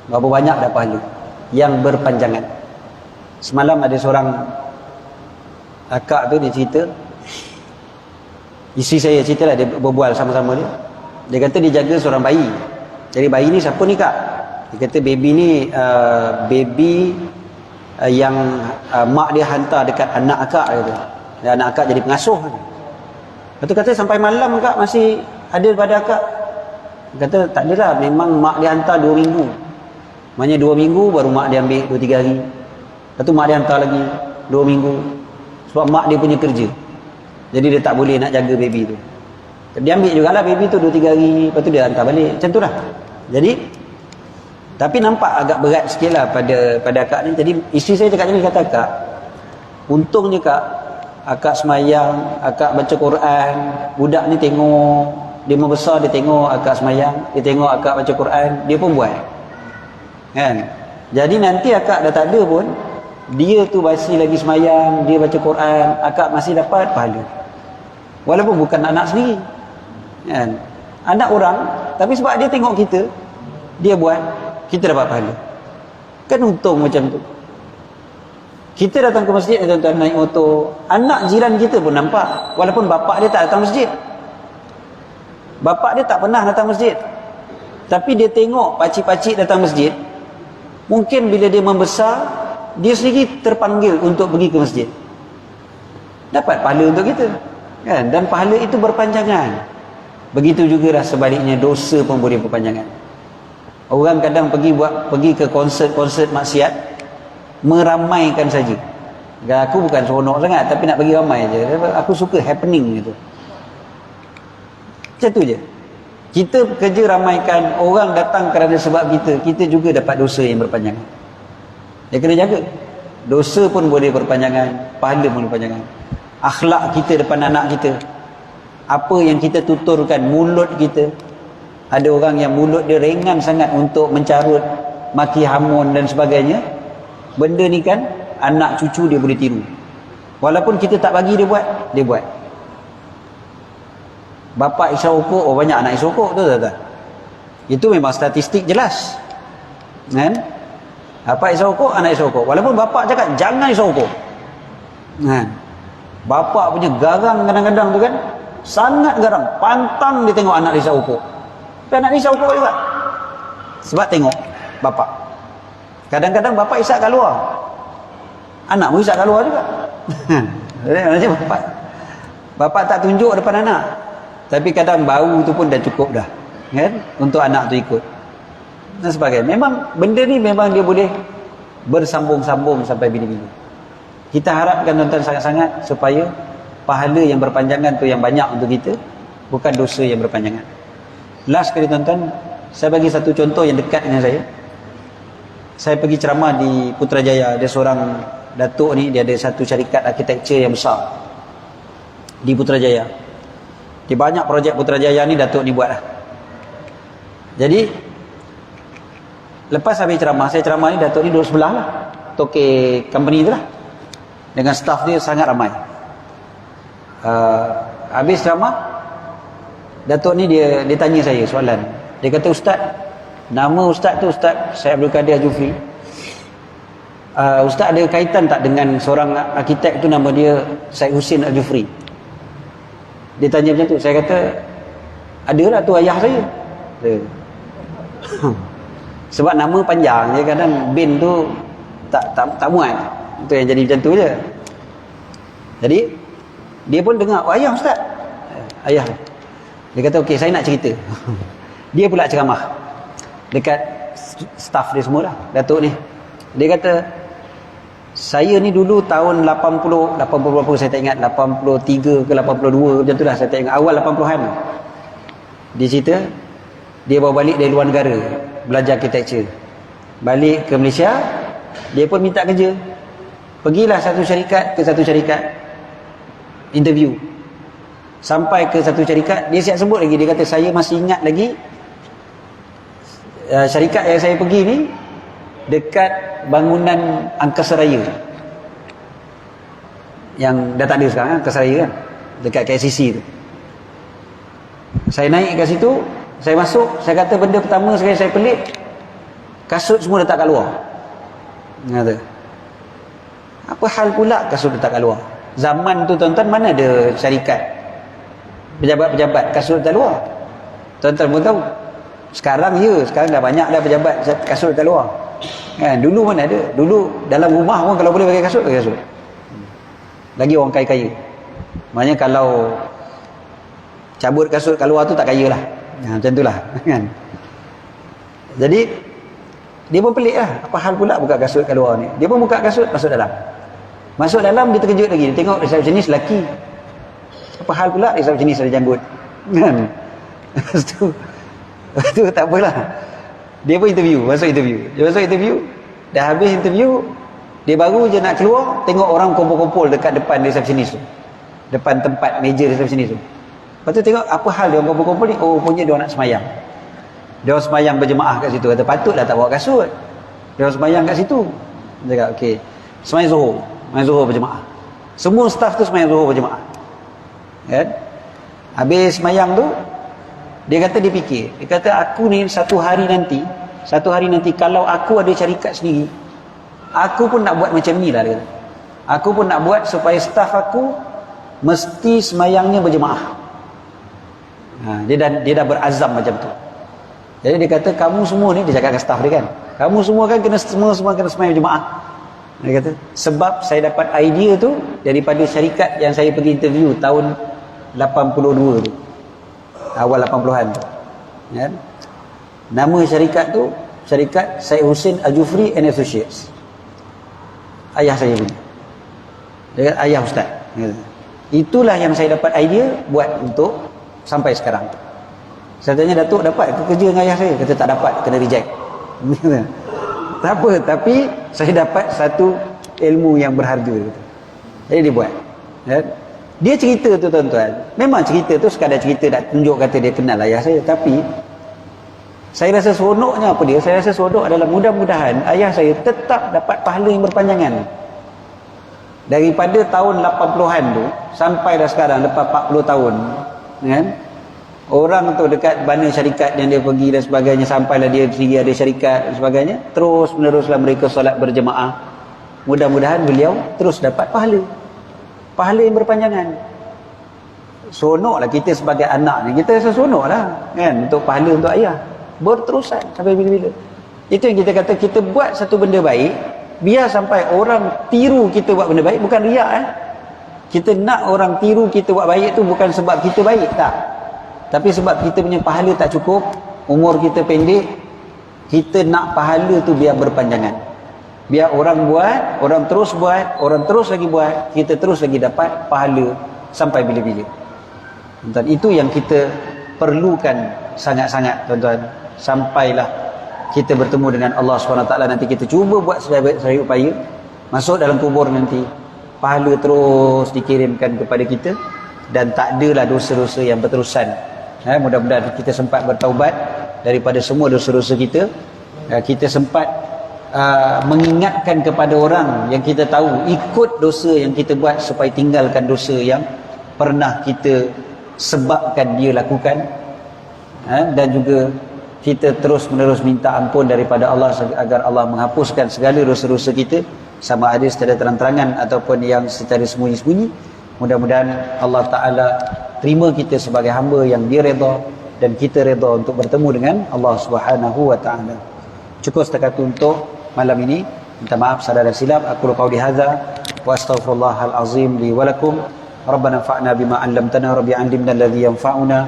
Berapa banyak dah pahala yang berpanjangan. Semalam ada seorang akak tu dia cerita, isteri saya cerita lah, dia berbual sama-sama dia. Dia kata dia jaga seorang bayi. Jadi bayi ni siapa ni kak? Dia kata baby ni baby yang mak dia hantar dekat anak akak kata. Dan anak akak jadi pengasuh. Lepas tu kata sampai malam kak masih ada pada akak. Dia kata tak adalah, memang mak dia hantar 2 minggu. Maknanya 2 minggu baru mak dia ambil 2-3 hari. Lepas tu mak dia hantar lagi 2 minggu. Sebab mak dia punya kerja. Jadi dia tak boleh nak jaga baby tu. Dia ambil jugalah baby tu 2-3 hari, lepas tu dia hantar balik. Macam tu lah. Jadi tapi nampak agak berat sikit lah pada akak ni. Jadi isteri saya cakap macam ni, kata akak, untungnya kak, akak semayang, akak baca Quran, budak ni tengok, dia membesar, dia tengok akak semayang, dia tengok akak baca Quran, dia pun buat kan. Jadi nanti akak dah tak ada pun, dia tu masih lagi semayang, dia baca Quran, akak masih dapat pahala. Walaupun bukan anak sendiri kan, anak orang, tapi sebab dia tengok kita, dia buat, kita dapat pahala. Kan untung macam tu. Kita datang ke masjid, tuan-tuan, naik motor, anak jiran kita pun nampak, walaupun bapak dia tak datang masjid. Bapak dia tak pernah datang masjid, tapi dia tengok pakcik-pakcik datang masjid. Mungkin bila dia membesar, dia sendiri terpanggil untuk pergi ke masjid. Dapat pahala untuk kita kan? Dan pahala itu berpanjangan. Begitu juga lah sebaliknya, dosa pun boleh berpanjangan. Orang kadang pergi ke konsert maksiat, meramaikan saja. Aku bukan seronok sangat, tapi nak bagi ramai je. Aku suka happening gitu. Macam tu je. Kita kerja ramaikan, orang datang kerana sebab kita juga dapat dosa yang berpanjangan. Dia kena jaga. Dosa pun boleh berpanjangan, pahala pun berpanjangan. Akhlak kita depan anak kita, apa yang kita tuturkan, mulut kita. Ada orang yang mulut dia ringan sangat untuk mencarut, maki hamun dan sebagainya. Benda ni kan anak cucu dia boleh tiru. Walaupun kita tak bagi dia buat, dia buat. Bapa isap rokok, oh banyak anak isap rokok tu tak? Itu memang statistik jelas. Kan? Bapa isap rokok, anak isap rokok. Walaupun bapa cakap jangan isap rokok. Kan? Bapa punya garang kadang-kadang tu kan, sangat garang, pantang dia tengok anak dia isap rokok. Tapi anak dia isap rokok juga. Sebab tengok bapa. Kadang-kadang bapa isap kat luar, anak pun isap kat luar juga. Macam bapa tak tunjuk depan anak, tapi kadang bau tu pun dah cukup dah kan, untuk anak tu ikut dan sebagainya. Memang benda ni memang dia boleh bersambung-sambung sampai bila-bila. Kita harapkan tuan-tuan sangat-sangat supaya pahala yang berpanjangan tu yang banyak untuk kita, bukan dosa yang berpanjangan. Last kali tuan-tuan, saya bagi satu contoh yang dekat dengan saya. Saya pergi ceramah di Putrajaya. Ada seorang datuk ni, dia ada satu syarikat arkitektur yang besar di Putrajaya. Di banyak projek Putrajaya ni datuk ni buat lah. Jadi lepas habis ceramah, saya ceramah ni, datuk ni duduk sebelah lah, toke company tu lah, dengan staff dia sangat ramai. Habis ceramah, datuk ni dia tanya saya soalan. Dia kata, Ustaz, nama Ustaz tu Ustaz Syed Abdul Kadir Jufri. Ustaz ada kaitan tak dengan seorang arkitek tu nama dia Syed Hussein Al-Jufri? Dia tanya macam tu. Saya kata, adalah tu ayah saya. Sebab nama panjang je, kadang bin tu tak muat. Itu yang jadi macam tu je. Jadi dia pun dengar, oh, ayah Ustaz, ayah. Dia kata okey, saya nak cerita. Dia pula ceramah dekat staff dia semua lah, Datuk ni. Dia kata, saya ni dulu tahun 80 berapa saya tak ingat, 83 ke 82 macam tu lah, saya tak ingat, awal 80-an. Dia cerita dia bawa balik dari luar negara belajar architecture, balik ke Malaysia, dia pun minta kerja. Pergilah satu syarikat ke satu syarikat, interview. Sampai ke satu syarikat, dia siap sebut lagi, dia kata saya masih ingat lagi syarikat yang saya pergi ni dekat bangunan Angkasa Raya yang dah tak ada sekarang, Angkasa Raya kan, dekat KLCC tu. Saya naik kat situ, saya masuk, saya kata benda pertama sekali saya pelik, kasut semua letak kat luar. Kata, apa hal pula kasut letak kat luar? Zaman tu tuan-tuan mana ada syarikat, pejabat-pejabat kasut letak luar? Tuan-tuan pun tahu. Sekarang sekarang dah banyak dah pejabat kasut letak luar. Kan, dulu mana ada? Dulu dalam rumah pun kalau boleh pakai kasut, pakai kasut. Lagi orang kaya-kaya. Maknanya kalau cabut kasut kat luar tu tak kaya lah. Macam tu lah. Kan? Jadi dia pun pelik lah, apa hal pula buka kasut kat luar ni. Dia pun buka kasut, masuk dalam. Masuk dalam, dia terkejut lagi. Dia tengok resepsionis lelaki. Apa hal pula resepsionis ada janggut. Kan? Lepas tu tak apalah. Dia pun interview, masuk interview. Dia masuk interview, dah habis interview, dia baru je nak keluar, tengok orang kumpul-kumpul dekat depan resepsionis tu. Depan tempat meja resepsionis tu. Lepas tu tengok apa hal dia orang kumpul-kumpul ni. Oh, punya dia orang nak semayang. Dia orang semayang berjemaah kat situ. Kata patutlah tak bawa kasut. Dia orang semayang kat situ. Dia cakap okey, semayang Zuhur. Semayang Zuhur berjemaah. Semua staff tu semayang Zuhur berjemaah. Kan? Habis semayang tu, dia kata dia fikir. Dia kata aku ni satu hari nanti kalau aku ada syarikat sendiri, aku pun nak buat macam ni lah, dia kata. Aku pun nak buat supaya staff aku mesti semayangnya berjemaah. Dia dah berazam macam tu. Jadi dia kata kamu semua ni, dia cakap dengan staff dia kan, kamu semua kan kena semua kena semayang berjemaah. Dia kata sebab saya dapat idea tu daripada syarikat yang saya pergi interview tahun 82 tu, awal 80-an tu. Ya? Nama syarikat tu syarikat Syed Hussein Al-Jufri and Associates. Ayah saya punya. Dia kata ayah ustaz. Ya. Itulah yang saya dapat idea buat untuk sampai sekarang. Saya tanya Datuk dapat ke kerja dengan ayah saya? Kata tak dapat, kena reject. Tak apa, tapi saya dapat satu ilmu yang berharga. Jadi dia buat. Ya? Dia cerita tu tuan-tuan, memang cerita tu sekadar cerita nak tunjuk kata dia kenal ayah saya, tapi saya rasa seronoknya apa dia? Saya rasa seronok adalah mudah-mudahan ayah saya tetap dapat pahala yang berpanjangan. Daripada tahun 80-an tu sampai dah sekarang lepas 40 tahun, kan? Orang tu dekat mana syarikat yang dia pergi dan sebagainya, sampailah dia sendiri ada syarikat dan sebagainya, terus meneruslah mereka solat berjemaah. Mudah-mudahan beliau terus dapat pahala yang berpanjangan. Seronoklah kita sebagai anak ni, kita rasa seronoklah kan, untuk pahala untuk ayah berterusan sampai bila-bila. Itu yang kita kata, kita buat satu benda baik, biar sampai orang tiru kita buat benda baik, bukan riak. Kita nak orang tiru kita buat baik tu bukan sebab kita baik, tak, tapi sebab kita punya pahala tak cukup, umur kita pendek, kita nak pahala tu biar berpanjangan. Biar orang buat, orang terus buat, orang terus lagi buat, kita terus lagi dapat pahala sampai bila-bila. Dan itu yang kita perlukan sangat-sangat tuan-tuan. Sampailah kita bertemu dengan Allah SWT, nanti kita cuba buat sebaik-baik upaya, masuk dalam kubur nanti, pahala terus dikirimkan kepada kita, dan tak adalah dosa-dosa yang berterusan. Mudah-mudahan kita sempat bertaubat daripada semua dosa-dosa kita. Kita sempat mengingatkan kepada orang yang kita tahu ikut dosa yang kita buat, supaya tinggalkan dosa yang pernah kita sebabkan dia lakukan. Dan juga kita terus menerus minta ampun daripada Allah agar Allah menghapuskan segala dosa-dosa kita, sama ada secara terang-terangan ataupun yang secara sembunyi-sembunyi. Mudah-mudahan Allah Ta'ala terima kita sebagai hamba yang dia redha dan kita redha untuk bertemu dengan Allah Subhanahu wa Ta'ala. Cukup setakat untuk malam ini. Minta maaf saudara silap. Aku qauli hadza wa astaghfirullahal azim li wa lakum. Rabbana anfa'na bima 'allamtana, rabbi 'allimna alladhi yanfa'una,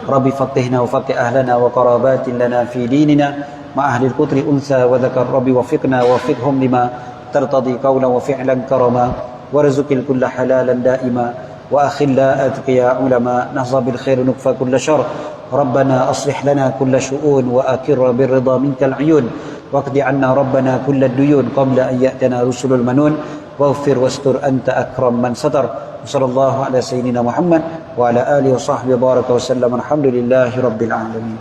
rabbi fattihna wa fattih ahlana wa qarabatin lana fi dinina ma ahli al-qutri unsa wa dhakar, rabbi wafiqna wa wafiqhum lima tartadi qawlan wa fi'lan karama warzuqil kulla halalan daima wa akhilla atqiya ulama nahza bil khair nukfa kulla syarr. Rabbana aslih lana kulla syu'un wa akirra bir ridha minkal 'uyun waqdi 'anna rabbana kulla duyun qabla an ya'tana rusulul manun waghfir wastur anta akram man satar. Sallallahu ala sayyidina Muhammad wa ala alihi wa sahbihi baraka wa sallam. Alhamdulillahi rabbil alamin.